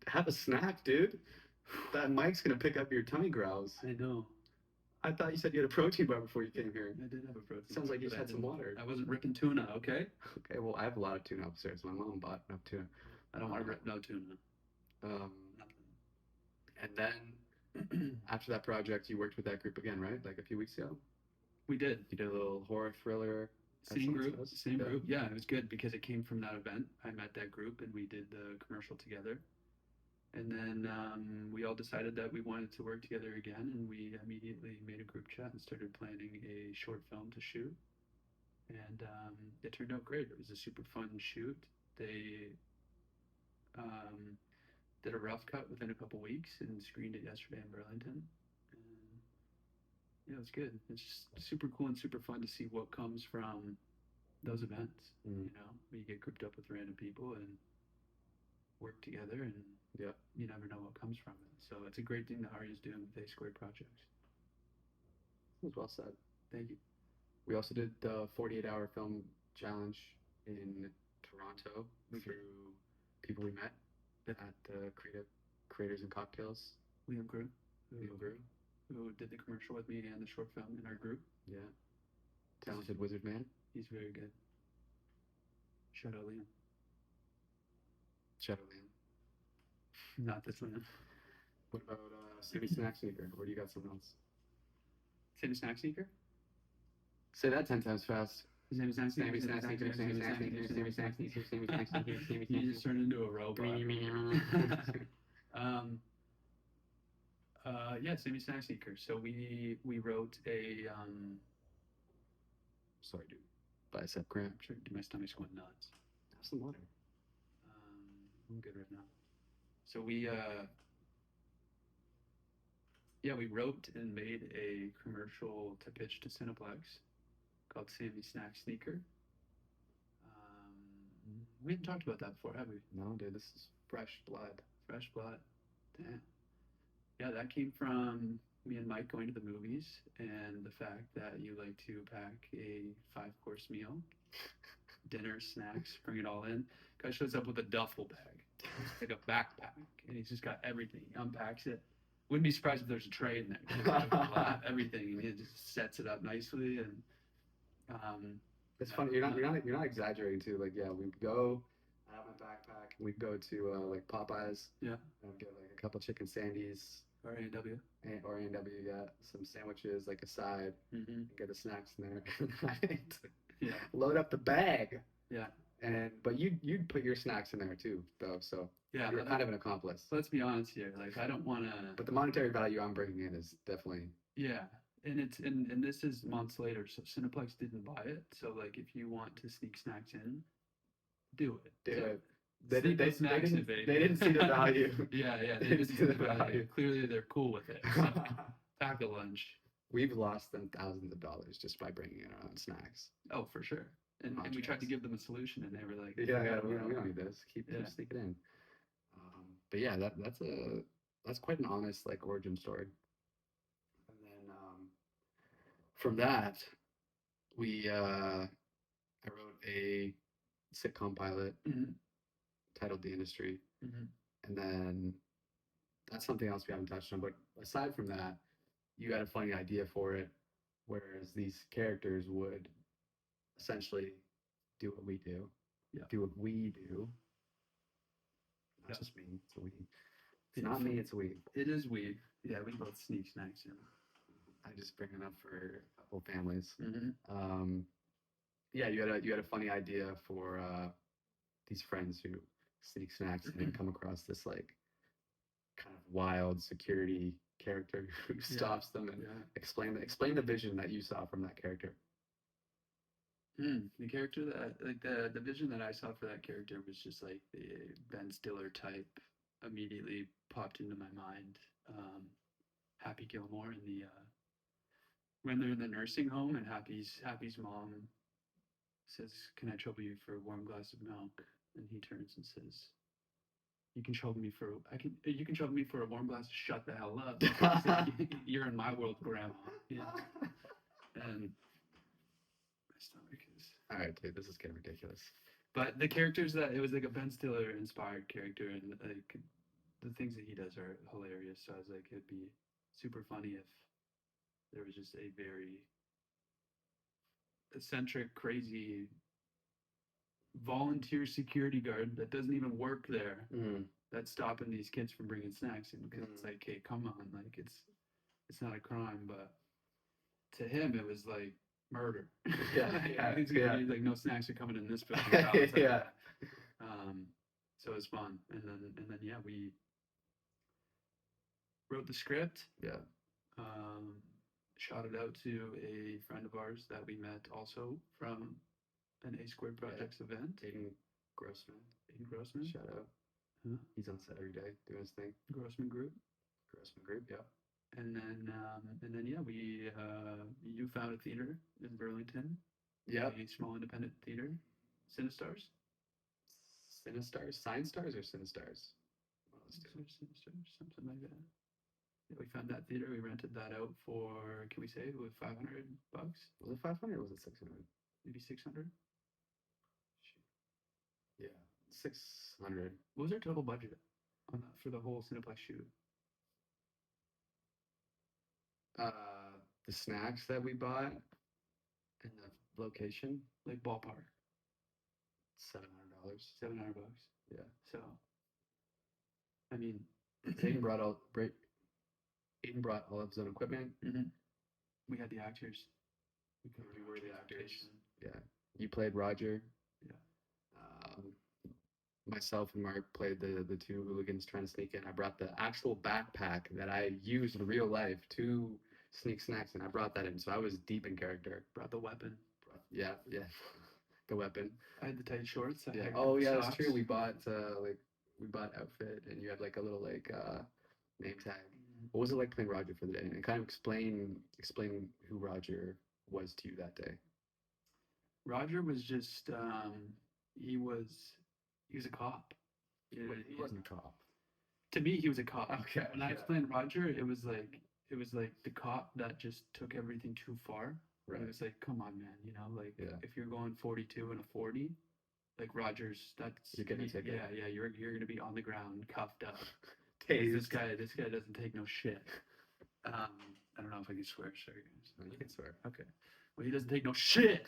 Have a snack, dude. That mic's gonna pick up your tummy growls. I know. I thought you said you had a protein bar before you came here. I did have a protein. Sounds like you but just I had some didn't- water. I wasn't ripping tuna, okay? Okay, well, I have a lot of tuna upstairs. My mom bought enough tuna. I don't want to rip no tuna. And then after that project, you worked with that group again, right? Like a few weeks ago? We did. You did a little horror thriller. Same group, Excellence. same Yeah. group. Yeah, it was good because it came from that event. I met that group and we did the commercial together. And then we all decided that we wanted to work together again, and we immediately made a group chat and started planning a short film to shoot. And it turned out great. It was a super fun shoot. They did a rough cut within a couple weeks and screened it yesterday in Burlington. And yeah, it was good. It's just super cool and super fun to see what comes from those events. Mm. You know, where you get grouped up with random people and work together, and Yeah. you never know what comes from it. So it's a great thing that Arya's doing with A Squared Projects. That was well said. Thank you. We also did the 48-hour film challenge in Toronto through people we met Yep. at the Creators and Cocktails. Liam Grew, Liam Grew. who did the commercial with me and the short film in our group. Yeah. Talented wizard man. He's very good. Shout out Liam. Shadow Liam. Not this one. What about Sammy Snack Sneaker? Or do you got someone else? Sammy Snack Sneaker? Say that 10 times fast. His name is Snack Sneaker. Sammy Snack Sneaker, Sammy Snack Sneaker, Sammy Snack Sneaker, Sammy Snack Sneaker, Sammy You Snack just turned into a robot. Yeah, Sammy Snack Sneaker. So we wrote a Sorry, dude. Bicep cramp. my stomach's going nuts. Have some water. I'm good right now. So we we wrote and made a commercial to pitch to Cineplex called Sammy Snack Sneaker. We haven't talked about that before, have we? No, dude, this is fresh blood. Fresh blood. Damn. Yeah, that came from me and Mike going to the movies and the fact that you like to pack a 5-course meal, dinner, snacks, bring it all in. Guy shows up with a duffel bag, like a backpack, and he's just got everything. He unpacks it. Wouldn't be surprised if there's a tray in there. Everything, and he just sets it up nicely. And it's funny. You're not exaggerating too. Like, yeah, we'd go. I have my backpack. We'd go to like Popeyes. Yeah. And get like a couple chicken sandies. Or A&W. Or A&W, yeah. Some sandwiches, like a side. Mm-hmm. And get the snacks in there. Yeah. Load up the bag. Yeah. But you'd put your snacks in there too, though. So yeah, you're kind of an accomplice. Let's be honest here. Like, I don't want to. But the monetary value I'm bringing in is definitely. Yeah, and it's and this is months later, so Cineplex didn't buy it. So like, if you want to sneak snacks in, do it. Do it. They didn't see the value. Yeah, they didn't see the value. Clearly, they're cool with it. So, pack a lunch. We've lost them thousands of dollars just by bringing in our own snacks. Oh, for sure. And we tried to give them a solution, and they were like, "Yeah, we don't need this. Keep sneaking in." But yeah, that's quite an honest like origin story. And then from that, I wrote a sitcom pilot titled "The Industry," and then that's something else we haven't touched on. But aside from that, you had a funny idea for it, whereas these characters would essentially do what we do. Yeah. Do what we do. Not just me, it's a we. It's not me, it's we. It is we. Yeah, we both sneak snacks in. I just bring enough for a couple families. Mm-hmm. Yeah, you had a funny idea for these friends who sneak snacks and then come across this like kind of wild security character who stops them and explain the vision that you saw from that character. The character that like the vision that I saw for that character was just like the Ben Stiller type immediately popped into my mind. Happy Gilmore in the when they're in the nursing home and Happy's mom says, "Can I trouble you for a warm glass of milk?" And he turns and says, You can trouble me for a warm glass. Shut the hell up. You're in my world, Grandma. Yeah. And my stomach is. All right, dude, this is getting ridiculous. But the characters that it was like a Ben Stiller inspired character, and like the things that he does are hilarious. So I was like, it'd be super funny if there was just a very eccentric, crazy volunteer security guard that doesn't even work there that's stopping these kids from bringing snacks in because it's like, hey, come on, like it's not a crime, but to him it was like murder. He's like, no snacks are coming in this building. So it was fun, and then yeah, we wrote the script. Shot it out to a friend of ours that we met also from an A Squared Projects event. Aiden Grossman. Shout out. He's on set every day doing his thing. Grossman Group, yeah. And then yeah, we you found a theater in Burlington Yep. A small independent theater, Cinestars. Cinestars, Sign Stars, or Cinestars? One of those two. Cinestars, something like that. Yeah, we found that theater. We rented that out for, can we say, with $500, Was it 500 or was it 600? maybe 600. Yeah, 600. What was our total budget on that for the whole Cineplex shoot? The snacks that we bought and the location, Like ballpark, $700. $700. Yeah. So, I mean, Aiden brought all of his own equipment. mhm. We had the actors. We were the actors. Transportation. Yeah. You played Roger. Yeah. Myself and Mark played the two hooligans trying to sneak in. I brought the actual backpack that I used in real life to sneak snacks, and I brought that in, so I was deep in character. Brought the weapon. Yeah, yeah, the weapon. I had the tight shorts. I Yeah. had Oh yeah, socks. that's true. We bought outfit, and you had like a little like name tag. Mhm. What was it like playing Roger for the day? And kind of explain who Roger was to you that day. Roger was just he was a cop. You know what I He mean? wasn't a cop. To me, he was a cop. Okay, When I was yeah. playing Roger, it was like the cop that just took everything too far. Right. It was like, come on, man, you know, like Yeah. if you're going 42 and a 40, like Rogers, that's You're getting a ticket. yeah, you're gonna be on the ground, cuffed up. 'Cause Tased. This guy doesn't take no shit. I don't know if I can swear, sorry guys. No, you can swear. Okay. Well, he doesn't take no shit.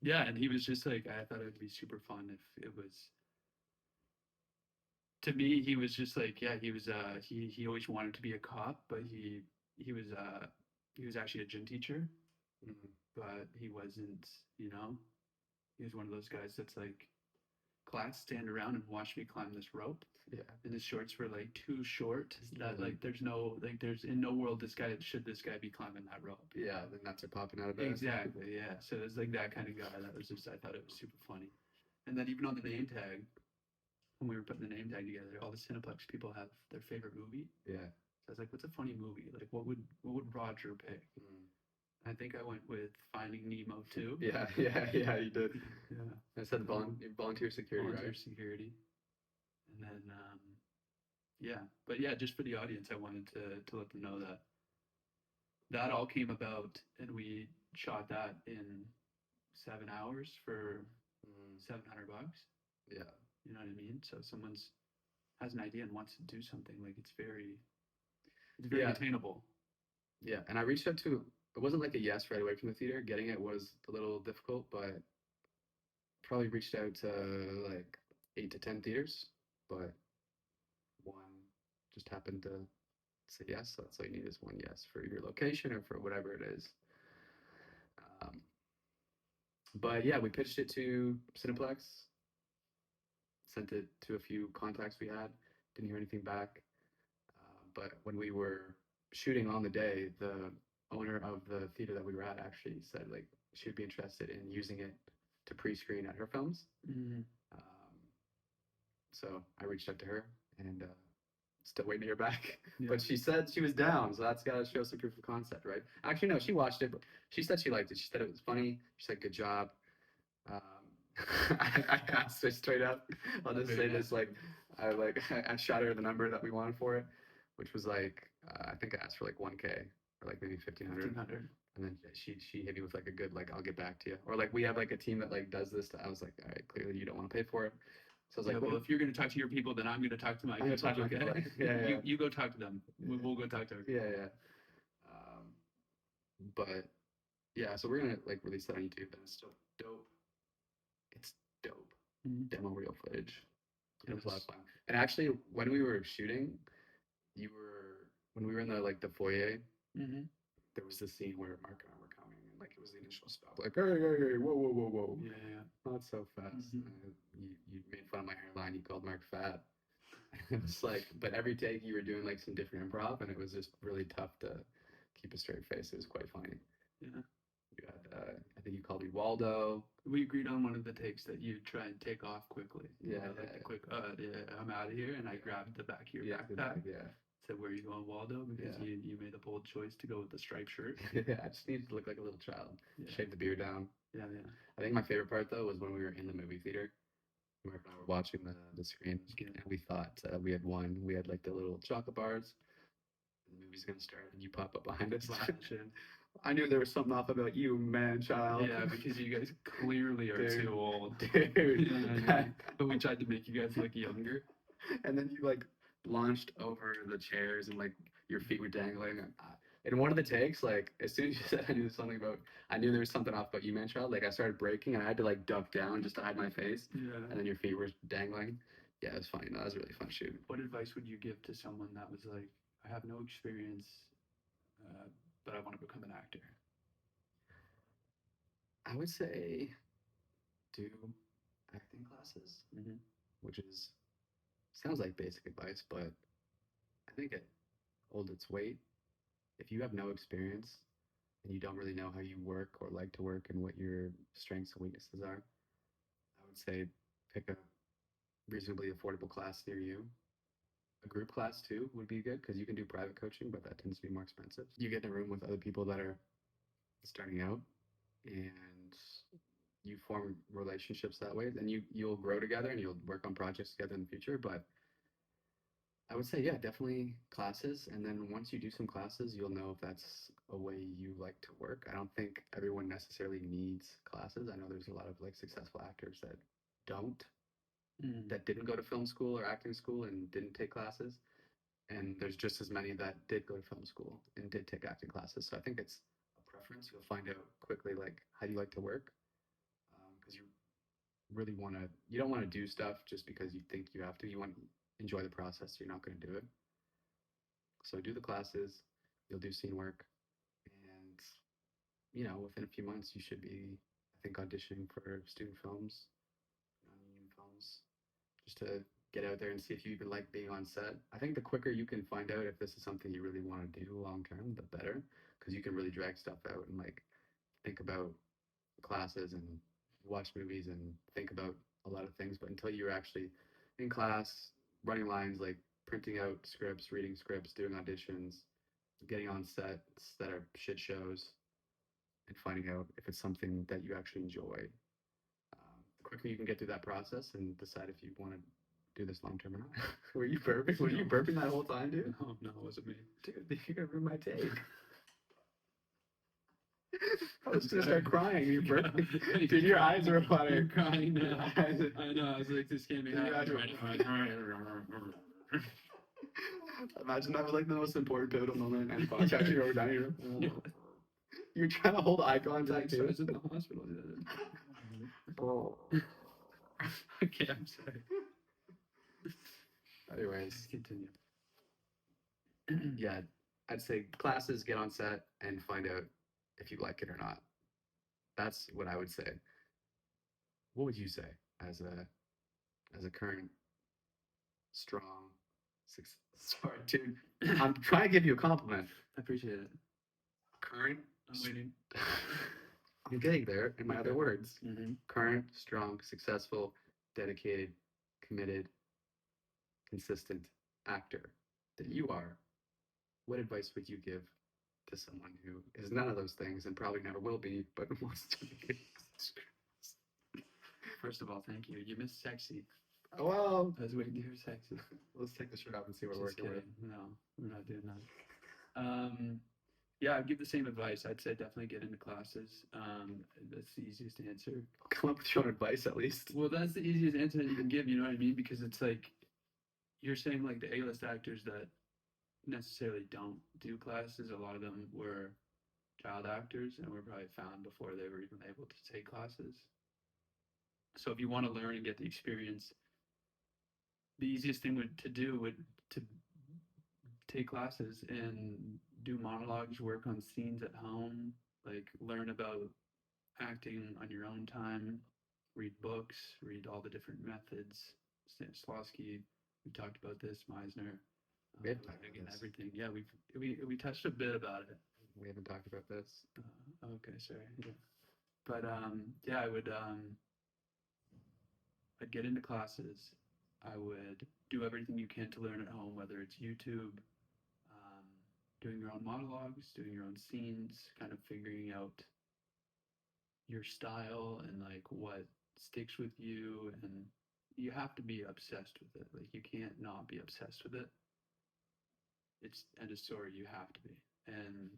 Yeah, and he was just like, I thought it would be super fun if it was. To me, he was just like, yeah, he was. He always wanted to be a cop, but he was actually a gym teacher, Mhm. but he wasn't. You know, he was one of those guys that's like, class, stand around and watch me climb this rope. Yeah. And his shorts were like too short that Mhm. like there's in no world this guy be climbing that rope. Yeah, the nuts are popping out of it. Exactly, yeah. So it's like that kind of guy. That was just I thought it was super funny. And then even on the name tag, when we were putting the name tag together, all the Cineplex people have their favorite movie. Yeah. So I was like, what's a funny movie? Like what would Roger pick? Mm. I think I went with Finding Nemo too. Yeah, you did. Yeah. I said volunteer security, Volunteer right? security. And then yeah. But yeah, just for the audience, I wanted to let them know that all came about and we shot that in 7 hours for Mm. $700. Yeah. You know what I mean? So if someone's has an idea and wants to do something, like it's very Yeah. attainable. Yeah, and I reached out to. It wasn't like a yes right away from the theater. Getting it was a little difficult, but probably reached out to like 8 to 10 theaters, but one just happened to say yes. So that's all you need is one yes for your location or for whatever it is. But yeah, we pitched it to Cineplex, sent it to a few contacts we had, didn't hear anything back. But when we were shooting on the day, the owner of the theater that we were at actually said like she would be interested in using it to pre-screen at her films. Mm-hmm. So I reached out to her and still waiting to hear back. Yeah. But she said she was down, so that's got to show some proof of concept, right? Actually, no, she watched it, but she said she liked it. She said it was funny. She said, good job. I asked her straight up. I'll just say this, like, I shot her the number that we wanted for it, which was like, I think I asked for like 1K or like maybe 1,500. 1,500. And then she hit me with like a good, like, I'll get back to you. Or like, we have like a team that like does this. I was like, all right, clearly you don't want to pay for it. So I was Yeah, like, well, if you're going to talk to your people, then I'm going to talk to my I'm gonna people. talk to my Okay? people. Yeah, yeah. You go talk to them. We'll go talk to our people. yeah. But yeah, so we're gonna like release that on YouTube, and it's still dope. It's dope. Mhm. Demo reel footage. It was a lot of Yes. fun. And actually, when we were shooting, when we were in the foyer, Mm-hmm. there was this scene where Mark and I were coming, and like it was the initial stop, like hey, whoa, Yeah. not so fast. Mhm. You made fun of my hairline. You called Mark fat. It's like, but every take you were doing like some different improv, and it was just really tough to keep a straight face. It was quite funny. Yeah. You had, I think you called me Waldo. We agreed on one of the takes that you try and take off quickly. You Yeah, know, like yeah. a quick, yeah, I'm out of here, and I grabbed the back of your Yeah, backpack. yeah. So where you going, Waldo? Because Yeah. you made the bold choice to go with the striped shirt. I just needed to look like a little child. Yeah. Shave the beard down. Yeah, yeah. I think my favorite part though was when we were in the movie theater. Mark and I were watching the screen, Yeah. and we thought we had won. We had like the little chocolate bars. The movie's gonna start, and you pop up behind us. Flashing. I knew there was something off about you, man, child. Yeah, because you guys clearly are Dude. too old. Dude. Yeah, but we tried to make you guys look younger. And then you like launched over the chairs, and like your feet were dangling. In one of the takes, like as soon as you said I knew there was something off about you, man, child. Like I started breaking, and I had to like duck down just to hide my face. Yeah. And then your feet were dangling. Yeah, it was funny. No, that was a really fun shoot. What advice would you give to someone that was like, I have no experience, but I want to become an actor? I would say do acting classes, Mm-hmm. which is sounds like basic advice, but I think it holds its weight. If you have no experience and you don't really know how you work or like to work and what your strengths and weaknesses are, I would say pick a reasonably affordable class near you. A group class too would be good because you can do private coaching, but that tends to be more expensive. You get in a room with other people that are starting out, and you form relationships that way. Then you'll grow together and you'll work on projects together in the future. But I would say, yeah, definitely classes. And then once you do some classes, you'll know if that's a way you like to work. I don't think everyone necessarily needs classes. I know there's a lot of like successful actors that don't, Mm. that didn't go to film school or acting school and didn't take classes. And there's just as many that did go to film school and did take acting classes. So I think it's a preference. You'll find out quickly like how do you like to work, because you don't want to do stuff just because you think you have to. You want to enjoy the process. You're not going to do it. So do the classes. You'll do scene work, and within a few months you should be, I think, auditioning for student films, non-union films, just to get out there and see if you even like being on set. I think the quicker you can find out if this is something you really want to do long term, the better, because you can really drag stuff out and like think about classes and watch movies and think about a lot of things. But until you're actually in class, running lines, like printing out scripts, reading scripts, doing auditions, getting on sets that are shit shows, and finding out if it's something that you actually enjoy. The quicker you can get through that process and decide if you want to do this long term or not. Were you burping? Were you burping that whole time, dude? No, it wasn't me. Dude, you're gonna ruin my take. I was gonna start crying. You're burping. Dude, your eyes are You're watering. crying now. Eyes are- I know. I was like, this can't be Your eyes happening. are- Imagine that was like the most important pivotal moment in podcast you've ever done. You're trying to hold eye contact I too. was in the hospital. Okay, I'm sorry. Anyways, Continue. yeah, I'd say classes, get on set, and find out if you like it or not. That's what I would say. What would you say as a current strong sorry, dude. I'm trying to give you a compliment. I appreciate it. Current I'm waiting. I'm getting there in my other words. Mm-hmm. Current, strong, successful, dedicated, committed, consistent actor that you are, what advice would you give to someone who is none of those things and probably never will be, but wants to be? First of all, thank you. You missed sexy. Oh, well, I was waiting to hear sexy. let's take the shirt off and see what we're Just working with. kidding. No, we're not doing that. Yeah, I'd give the same advice. I'd say definitely get into classes. That's the easiest answer. Come up with your own advice at least. Well, that's the easiest answer that you can give. You know what I mean? Because it's like you're saying, like the A-list actors that necessarily don't do classes. A lot of them were child actors and were probably found before they were even able to take classes. So if you want to learn and get the experience, the easiest thing to do would to take classes and do monologues, work on scenes at home, like learn about acting on your own time, read books, read all the different methods. Stanislavski, we talked about this, Meisner, We haven't talked learning about and this. everything. Yeah, we touched a bit about it. We haven't talked about this. Okay, sorry. Yeah. But yeah, I'd get into classes. I would do everything you can to learn at home, whether it's YouTube, doing your own monologues, doing your own scenes, kind of figuring out your style and like what sticks with you, and you have to be obsessed with it. Like you can't not be obsessed with it. It's end of story, you have to be. And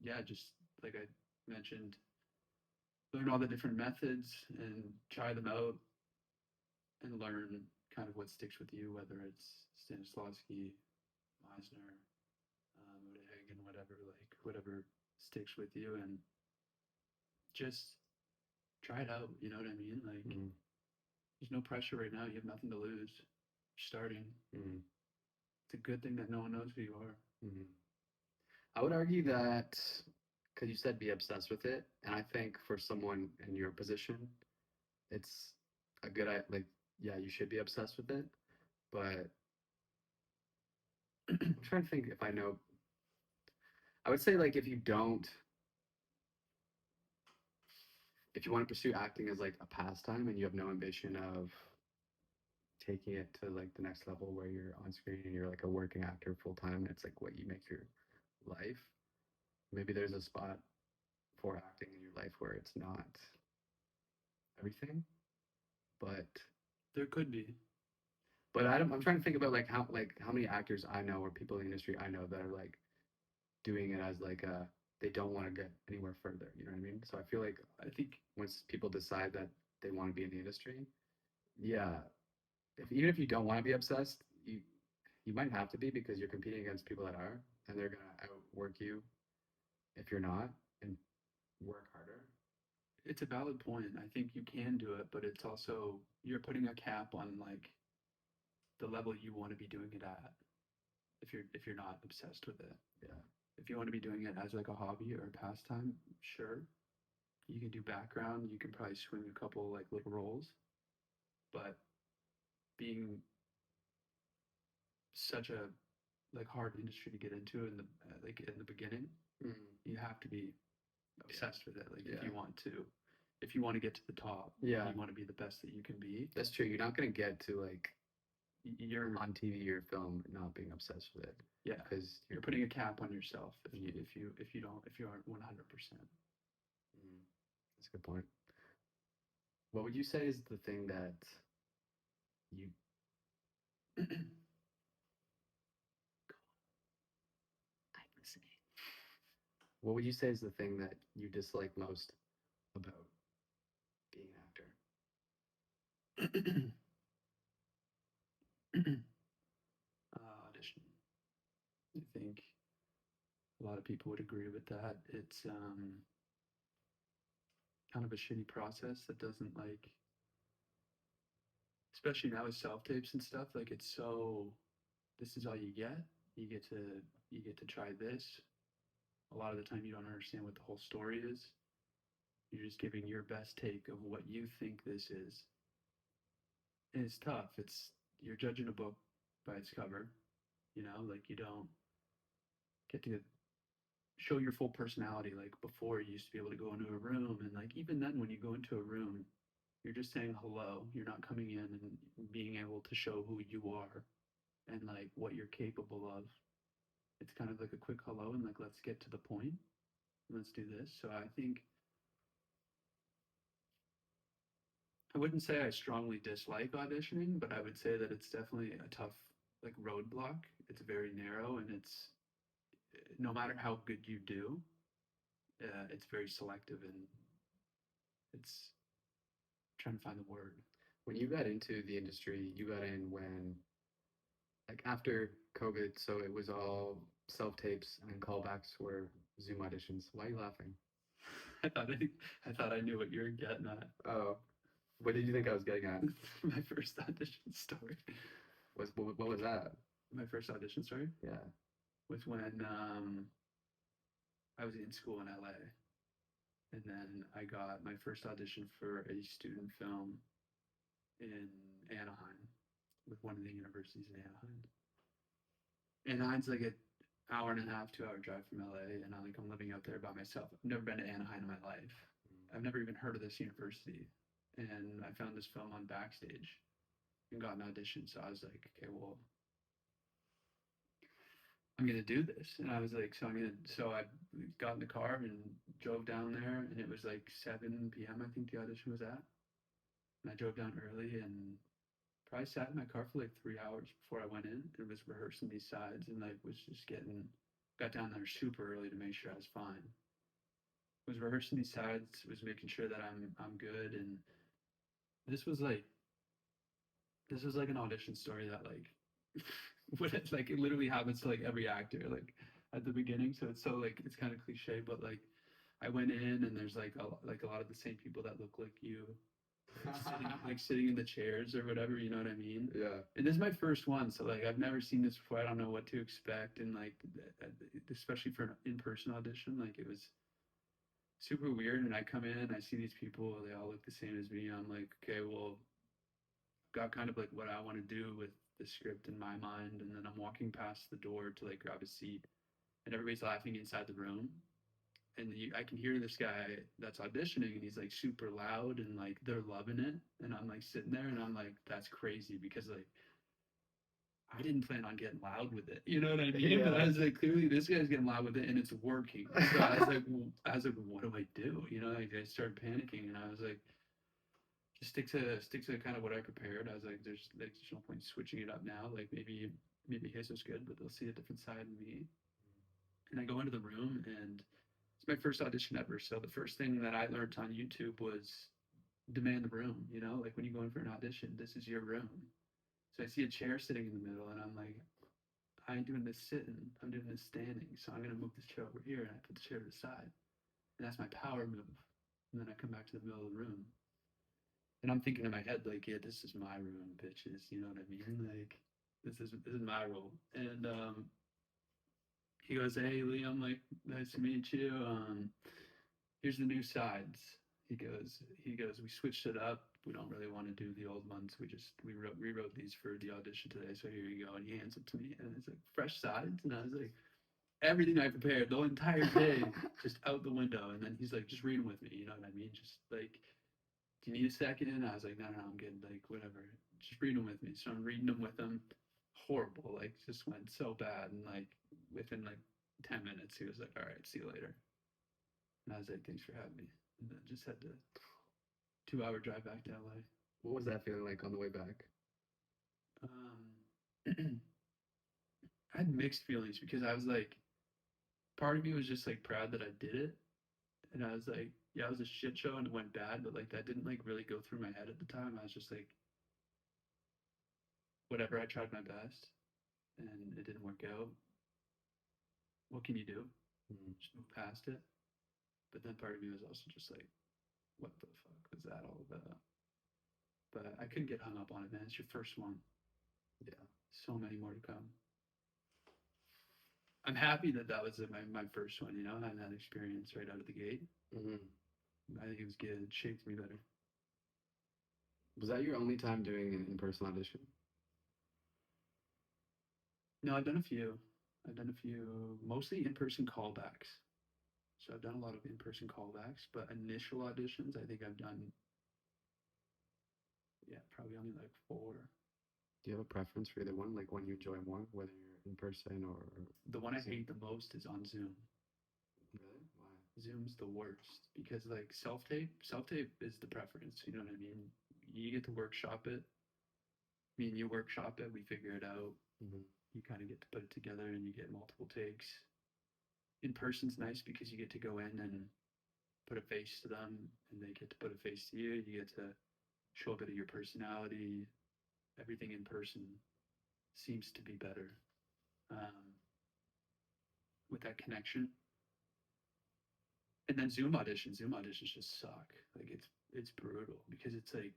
yeah, just like I mentioned, learn all the different methods and try them out and learn kind of what sticks with you, whether it's Stanislavski, Meisner, Hagen, whatever, like whatever sticks with you, and just try it out. You know what I mean? Like, Mm. there's no pressure right now. You have nothing to lose. You're starting. Mm. It's a good thing that no one knows who you are. Mm. I would argue that because you said be obsessed with it, and I think for someone in your position, it's a good like yeah, you should be obsessed with it. But I'm trying to think if I know. I would say like if you want to pursue acting as like a pastime and you have no ambition of taking it to like the next level where you're on screen and you're like a working actor full time and it's like what you make your life, maybe there's a spot for acting in your life where it's not everything, but There could be. I'm trying to think about like how many actors I know or people in the industry I know that are like doing it as like a they don't want to get anywhere further. You know what I mean? So I feel like I think once people decide that they want to be in the industry, yeah, even if you don't want to be obsessed, you might have to be because you're competing against people that are, and they're gonna outwork you if you're not, and work harder. it's a valid point. I think you can do it, but it's also you're putting a cap on like the level you want to be doing it at if you're not obsessed with it. Yeah. If you want to be doing it as like a hobby or a pastime, sure. You can do background, you can probably swing a couple like little roles, but being such a like hard industry to get into in the like in the beginning, Mm. you have to be obsessed with it. Like Yeah. if you want to get to the top, Yeah. you want to be the best that you can be. That's true. You're not gonna get to like You're on TV or film not being obsessed with it yeah, because you're putting a cap on yourself if you aren't 100%. Mm. That's a good point. What would you say is the thing that you I'm listening. What would you say is the thing that you dislike most about being an actor? Audition. I think a lot of people would agree with that. It's kind of a shitty process that doesn't like, especially now with self tapes and stuff. Like it's so, this is all you get. You get to you get to try this. A lot of the time, you don't understand what the whole story is. You're just giving your best take of what you think this is, and it's tough. It's you're judging a book by its cover. You know, like you don't get to show your full personality like before. You used to be able to go into a room, and like even then when you go into a room, you're just saying hello. You're not coming in and being able to show who you are and like what you're capable of. It's kind of like a quick hello and like let's get to the point. Let's do this. So I think I wouldn't say I strongly dislike auditioning, but I would say that it's definitely a tough like roadblock. It's very narrow, and it's no matter how good you do, it's very selective, and it's trying to find the word. When you got into the industry, you got in when, like after COVID, so it was all self tapes and callbacks were Zoom auditions. Why are you laughing? I thought I knew what you were getting at. Oh, what did you think I was getting at? My first audition story. What was that? My first audition story Yeah. was when I was in school in LA, and then I got my first audition for a student film in Anaheim with one of the universities in Anaheim. Anaheim's like an hour and a half, 2 hour drive from LA, and I'm living out there by myself. I've never been to Anaheim in my life. I've never even heard of this university, and I found this film on Backstage and got an audition. So I was like, okay, well, I'm gonna do this. And I was like, so I got in the car and drove down there, and it was like 7 p.m. I think the audition was at. And I drove down early and probably sat in my car for like 3 hours before I went in and was rehearsing these sides, and like was just got down there super early to make sure I was fine. Was rehearsing these sides, was making sure that I'm good, and this was like this was like an audition story that like what it, like it literally happens to like every actor like at the beginning. So it's so like it's kind of cliche, but like I went in and there's like a lot of the same people that look like you, like sitting in the chairs or whatever. You know what I mean? Yeah. And this is my first one, so like I've never seen this before. I don't know what to expect, and like especially for an in-person audition, like it was super weird. And I come in, I see these people, they all look the same as me. I'm like, okay, well, got kind of like what I want to do with the script in my mind, and then I'm walking past the door to like grab a seat, and everybody's laughing inside the room, and I can hear this guy that's auditioning, and he's like super loud, and like they're loving it, and I'm like sitting there, and I'm like, that's crazy because like I didn't plan on getting loud with it, you know what I mean? Yeah. But I was like, clearly this guy's getting loud with it, and it's working. So I was like, what do I do? You know, like I started panicking, and I was like, just stick to kind of what I prepared. I was like, there's no point switching it up now. Like maybe his was good, but they'll see a different side of me. And I go into the room, and it's my first audition ever. So the first thing that I learned on YouTube was demand the room. You know, like when you go in for an audition, this is your room. So I see a chair sitting in the middle, and I'm like, I ain't doing this sitting. I'm doing this standing. So I'm gonna move this chair over here, and I put the chair to the side, and that's my power move. And then I come back to the middle of the room, and I'm thinking in my head, like, yeah, this is my room, bitches. You know what I mean? Like, this is my role. And he goes, hey, Liam, like, nice to meet you. Here's the new sides. He goes, we switched it up. We don't really want to do the old ones. We rewrote these for the audition today. So here you go. And he hands it to me, and it's like fresh sides. And I was like, everything I prepared the entire day just out the window. And then he's like, just read them with me. You know what I mean? Just like, do you need a second? And I was like, no, I'm good. Like, whatever. Just read them with me. So I'm reading them with him. Horrible. Like, just went so bad. And like, within like 10 minutes, he was like, all right, see you later. And I was like, thanks for having me. And then just had to 2 hour drive back to LA. What was that feeling like on the way back? I had mixed feelings because I was like, part of me was just like proud that I did it. And I was like, yeah, it was a shit show and it went bad, but like that didn't like really go through my head at the time. I was just like, whatever, I tried my best and it didn't work out. What can you do? Just move past it. But then part of me was also just like, what the fuck was that all about? But I couldn't get hung up on it, man. It's your first one. Yeah. So many more to come. I'm happy that that was my first one, you know, having that experience right out of the gate. I think it was good. It shaped me better. Was that your only time doing an in-person audition? No, I've done a few. Mostly in-person callbacks. So I've done a lot of in-person callbacks, but initial auditions, I think I've done, yeah, probably only like 4. Do you have a preference for either one? Like one you enjoy more, whether you're in person or The one I Zoom? hate the most is on Zoom. Really? Why? Zoom's the worst because like self-tape is the preference, you know what I mean? You get to workshop it. Me and you workshop it, we figure it out. You kind of get to put it together and you get multiple takes. In person's nice because you get to go in and put a face to them and they get to put a face to you. You get to show a bit of your personality. Everything in person seems to be better with that connection. And then Zoom auditions just suck. Like it's brutal because it's like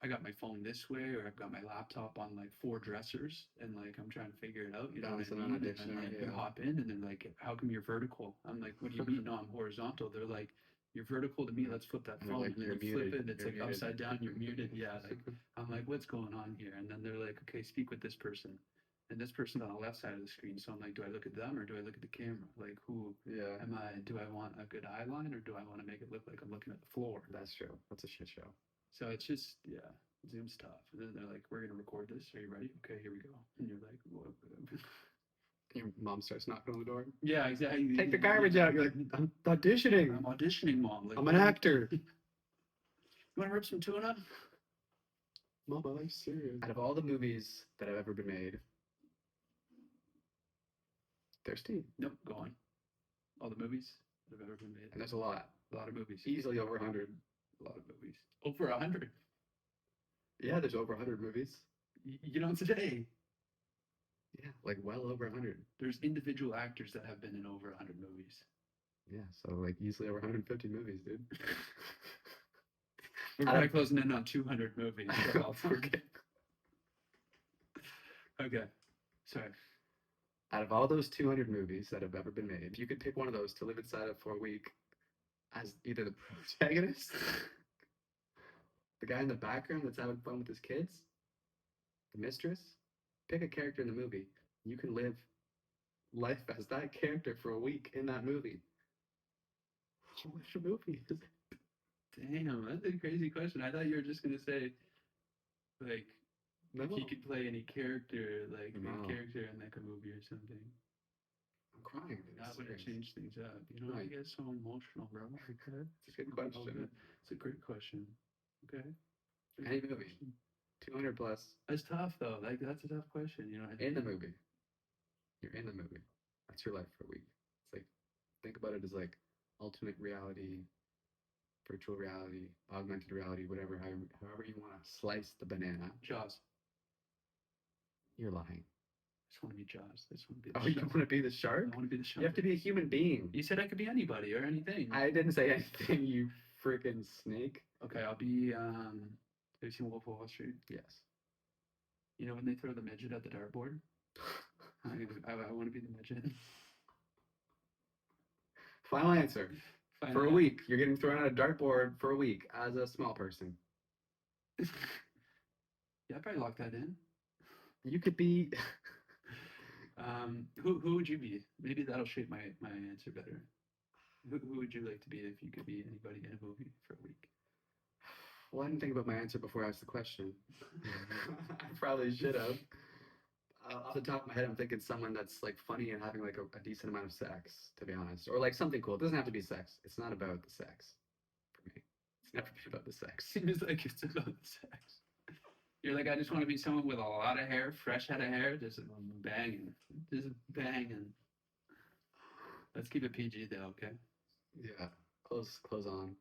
I got my phone this way, or I've got my laptop on like 4 dressers, and like I'm trying to figure it out. You know what I mean? And then like you hop in, and they're like, "How come you're vertical?" I'm like, "What do you mean? No, I'm horizontal." They're like, "You're vertical to me. Let's flip that phone." Like, and then you're you flip muted. it, and it's You're like muted. upside down. You're muted. Yeah. Like I'm like, "What's going on here?" And then they're like, "Okay, speak with this person." and this person's on the left side of the screen. So I'm like, do I look at them or do I look at the camera? Like, who Yeah, am I? Do I want a good eye line or do I want to make it look like I'm looking at the floor? that's true. That's a shit show. So it's just, yeah, Zoom's tough. And then they're like, we're going to record this. Are you ready? Okay, here we go. And you're like, what? Your mom starts knocking on the door. Yeah, exactly. Take the garbage out. You're like, I'm auditioning. I'm auditioning, mom. Like, I'm an actor. You want to rip some tuna? Mom, my life's serious. Out of all the movies that have ever been made, thirsty. Nope, go on. All the movies that have ever been made. And there's a lot. A lot of movies. Easily over 100. A lot of movies. Over 100. Yeah, there's over 100 movies. You know, today, Yeah, like well over 100. there's individual actors that have been in over 100 movies. Yeah, so like easily over 150 movies, dude. We're probably closing in on 200 movies. So Okay. okay. Sorry. Out of all those 200 movies that have ever been made, if you could pick one of those to live inside of for a week as either the protagonist, the guy in the background that's having fun with his kids, the mistress, pick a character in the movie. You can live life as that character for a week in that movie. Which movie is it? Damn, that's a crazy question. I thought you were just going to say, like, No, he could play any character, like, main No. character in like a movie or something. I'm crying. Dude. That It's would have serious. changed things up. You know, I Right. get so emotional, bro. It's a good question. It's a great question. Okay. Any movie. 200 plus 'That's tough though. Like that's a tough question. You know. in the movie. You're in the movie. That's your life for a week. It's like, think about it as like alternate reality, virtual reality, augmented reality, whatever, however you want to slice the banana. Jaws. You're lying. I just want to be Jaws. I just want to be. The Oh, you shark. want to be the I shark? want to be the shark. You have to be a human being. You said I could be anybody or anything. I didn't say anything, you freaking snake. Okay, I'll be. Have you seen Wolf of Wall Street? Yes. You know when they throw the midget at the dartboard? I want to be the midget. Final answer. Find For a out. week, you're getting thrown at a dartboard for a week as a small person. Yeah, I'd probably lock that in. You could be. Who would you be? Maybe that'll shape my answer better. Who would you like to be if you could be anybody in a movie for a week? Well, I didn't think about my answer before I asked the question. I probably should have. Off the top of my head, I'm thinking someone that's like funny and having like a decent amount of sex, to be honest, or like something cool. It doesn't have to be sex. It's not about the sex for me. It's never been about the sex. Seems like it's about the sex. You're like, I just want to be someone with a lot of hair, fresh head of hair, just banging, just banging. Let's keep it PG though, okay? Yeah, close on.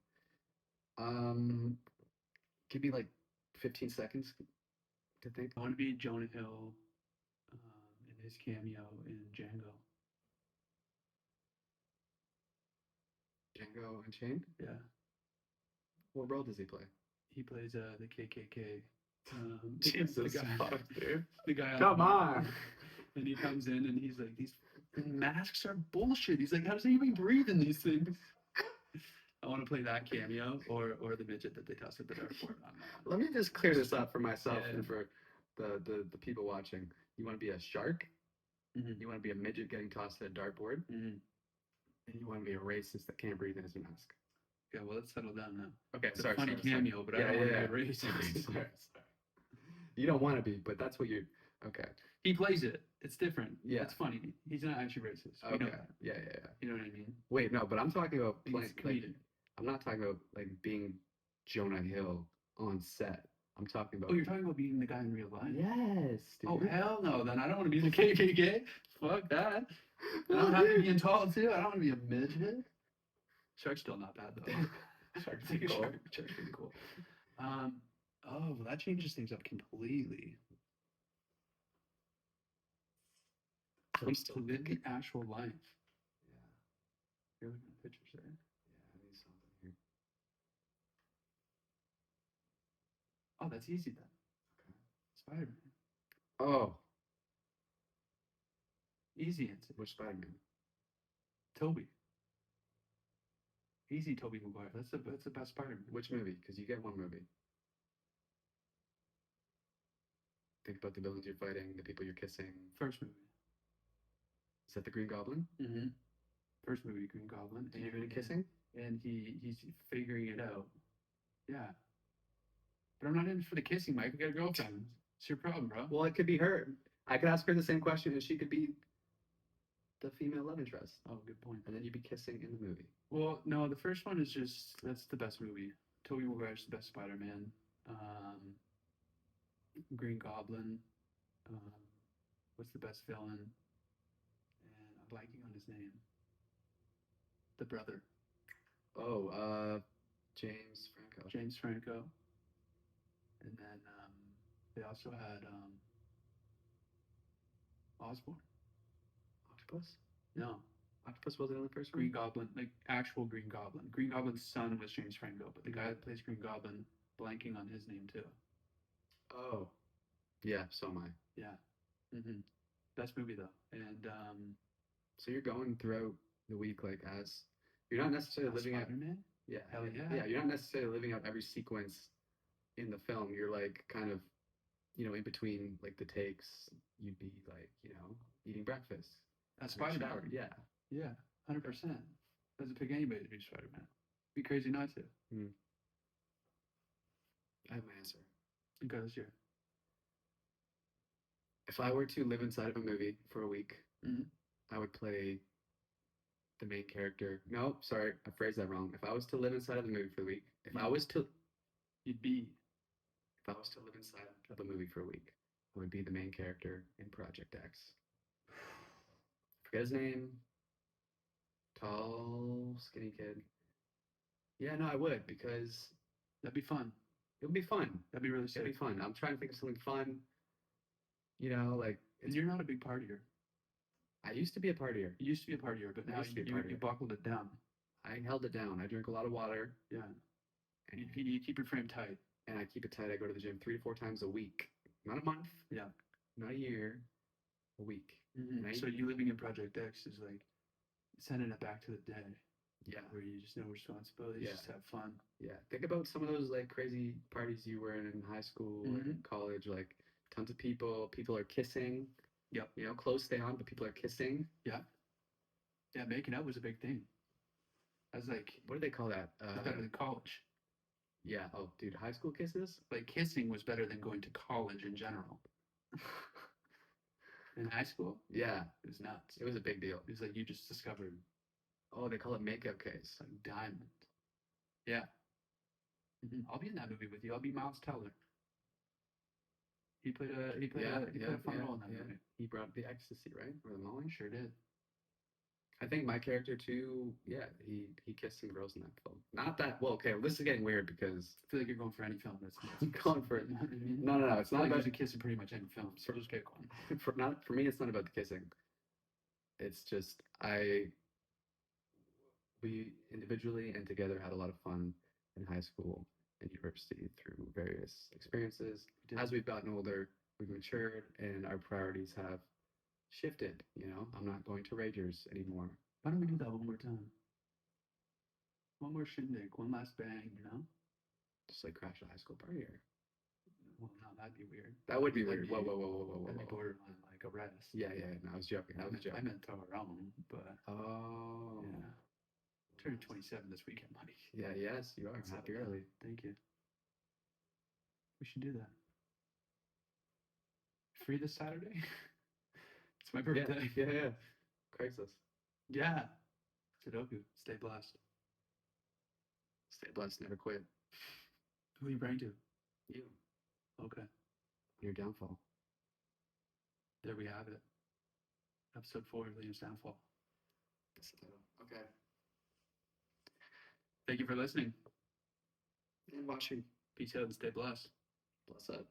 Give me like 15 seconds to think. I want to be Jonah Hill in his cameo in Django. Django Unchained. Yeah, What role does he play? he plays the KKK. Jesus the guy, fuck, dude. the guy. Come on. And he comes in and he's like, these masks are bullshit. He's like, how does anybody breathe in these things? I want to play that cameo or the midget that they toss at the dartboard. Let me just clear this up for myself Yeah. and for the people watching. You want to be a shark? Mm-hmm. You want to be a midget getting tossed at a dartboard? Mm-hmm. And you want to be a racist that can't breathe in his mask? Yeah, well, let's settle down now. Okay, It's sorry. a funny sorry, sorry. cameo, but I don't want to be racist. sorry. You don't want to be, but that's what you. Okay. He plays it. It's different. Yeah. It's funny. He's not actually racist. We Okay. know that. Yeah. You know what I mean? Wait, no, but I'm talking about He's playing. Like, comedic. I'm not talking about like being Jonah Hill on set. I'm talking about. Oh, you're talking about being the guy in real life? Yes. Dude. Oh, hell no. Then I don't want to be the KKK. Fuck that. I No, don't have to dude. be tall, too. I don't want to be a midget. Shark's still not bad, though. Shark's Take a cool. shark. Shark's pretty cool. Oh, well, that changes things up completely. I'm still To live the thinking. actual life. Yeah. You're looking at pictures there. Yeah, I need something here. Oh, that's easy then. Okay. Spider-Man. Oh, Easy answer. which Spider-Man? Toby. Easy, Toby Maguire. That's the best Spider-Man. Which movie? Because you get one movie. Think about the villains you're fighting, the people you're kissing. First movie. Is that the Green Goblin? Mm-hmm. First movie, Green Goblin. Did you do any kissing? And he's figuring it out. Yeah. But I'm not in for the kissing, Mike. We got a girlfriend. It's your problem, bro. Well, it could be her. I could ask her the same question, and she could be the female love interest, Oh, good point. and then you'd be kissing in the movie. Well, no, the first one is just that's the best movie. Tobey Maguire's the best Spider-Man. Green Goblin. What's the best villain? And I'm blanking on his name. The brother, Oh, James Franco. James Franco. And then they also had Osborn. Octopus? No, Octopus wasn't in the first Green one? Goblin, like actual Green Goblin. Green Goblin's son was James Franco, but the guy that plays Green Goblin, blanking on his name too. Oh. Yeah, so am I. Yeah. Mm-hmm. Best movie though, and So you're going throughout the week like as you're not necessarily living out. Spider-Man. Yeah, Hell yeah. yeah. You're not necessarily living out every sequence in the film. You're like kind of, in between like the takes, you'd be like, eating breakfast. That's having a Spider-Man. shower. Yeah. Yeah, 100%. Doesn't pick anybody to do Spider-Man. Be crazy not to. I have my answer. You guys, yeah. If I were to live inside of a movie for a week, Mhm. I would play the main character. No, sorry, I phrased that wrong. If I was to live inside of the movie for a week, if I was to You'd be. live inside of a movie for a week, I would be the main character in Project X. Forget his name. Tall, skinny kid. Yeah, no, I would because That'd be fun. it would be fun. That'd be really It'd be sick. fun. I'm trying to think of something fun. Like And you're not a big partier. I used to be a partier. You used to be a partier, but I now used to be a you partier. buckled it down. I held it down. I drink a lot of water, Yeah. and, You keep your frame tight. and I keep it tight. I go to the gym 3 to 4 times a week, not a month, Yeah. not a year, a week. Right. So you living in Project X is like sending it back to the day Yeah, where you just no responsibilities, Yeah. just have fun. yeah. Think about some of those like crazy parties you were in high school or in college. Like tons of people. People are kissing. Yep. Clothes stay on, but people are kissing. Yeah, making out was a big thing. That's like What do they call that? better than college. Yeah. Oh, dude, high school kisses. Like kissing was better than going to college in general. In high school, Yeah, it was nuts. it was a big deal. It was like you just discovered Oh, they call it makeup case. like diamond. Yeah. I'll be in that movie with you. I'll be Miles Teller. He played a fun role in that movie. He brought the ecstasy, right? Or the Molly? Sure did. I think my character too, yeah, he kissed some girls in that film. Not that well, okay, this is getting weird because I feel like you're going for any film that's I'm going for it. You know what I mean? No, it's Like not about there's a kiss in pretty much any film, so just pick one. for me it's not about the kissing. It's just we individually and together had a lot of fun in high school and university through various experiences. We did. As we've gotten older, we've matured and our priorities have shifted, I'm not going to Ragers anymore. Why don't we do that one more time? One more shindig, one last bang, Just like crash a high school party or Well, no, that'd be weird. that would be That'd weird. Whoa. That'd be borderline like arrest. Yeah, no, I was joking. I was I joking. meant throw our own, but Oh. yeah. Turning 27 this weekend, buddy. Yeah, yes, you are. Let's Happy settle down. early. Thank you. We should do that. Free this Saturday? It's my birthday. Yeah. Craigslist. Yeah. Sudoku. Stay blessed. Stay blessed, never quit. Who are you praying to? You. Okay. Your downfall. There we have it. Episode 4 of Liam's Downfall. That's the title. Okay. Thank you for listening. And watching. Peace out and stay blessed. Bless up.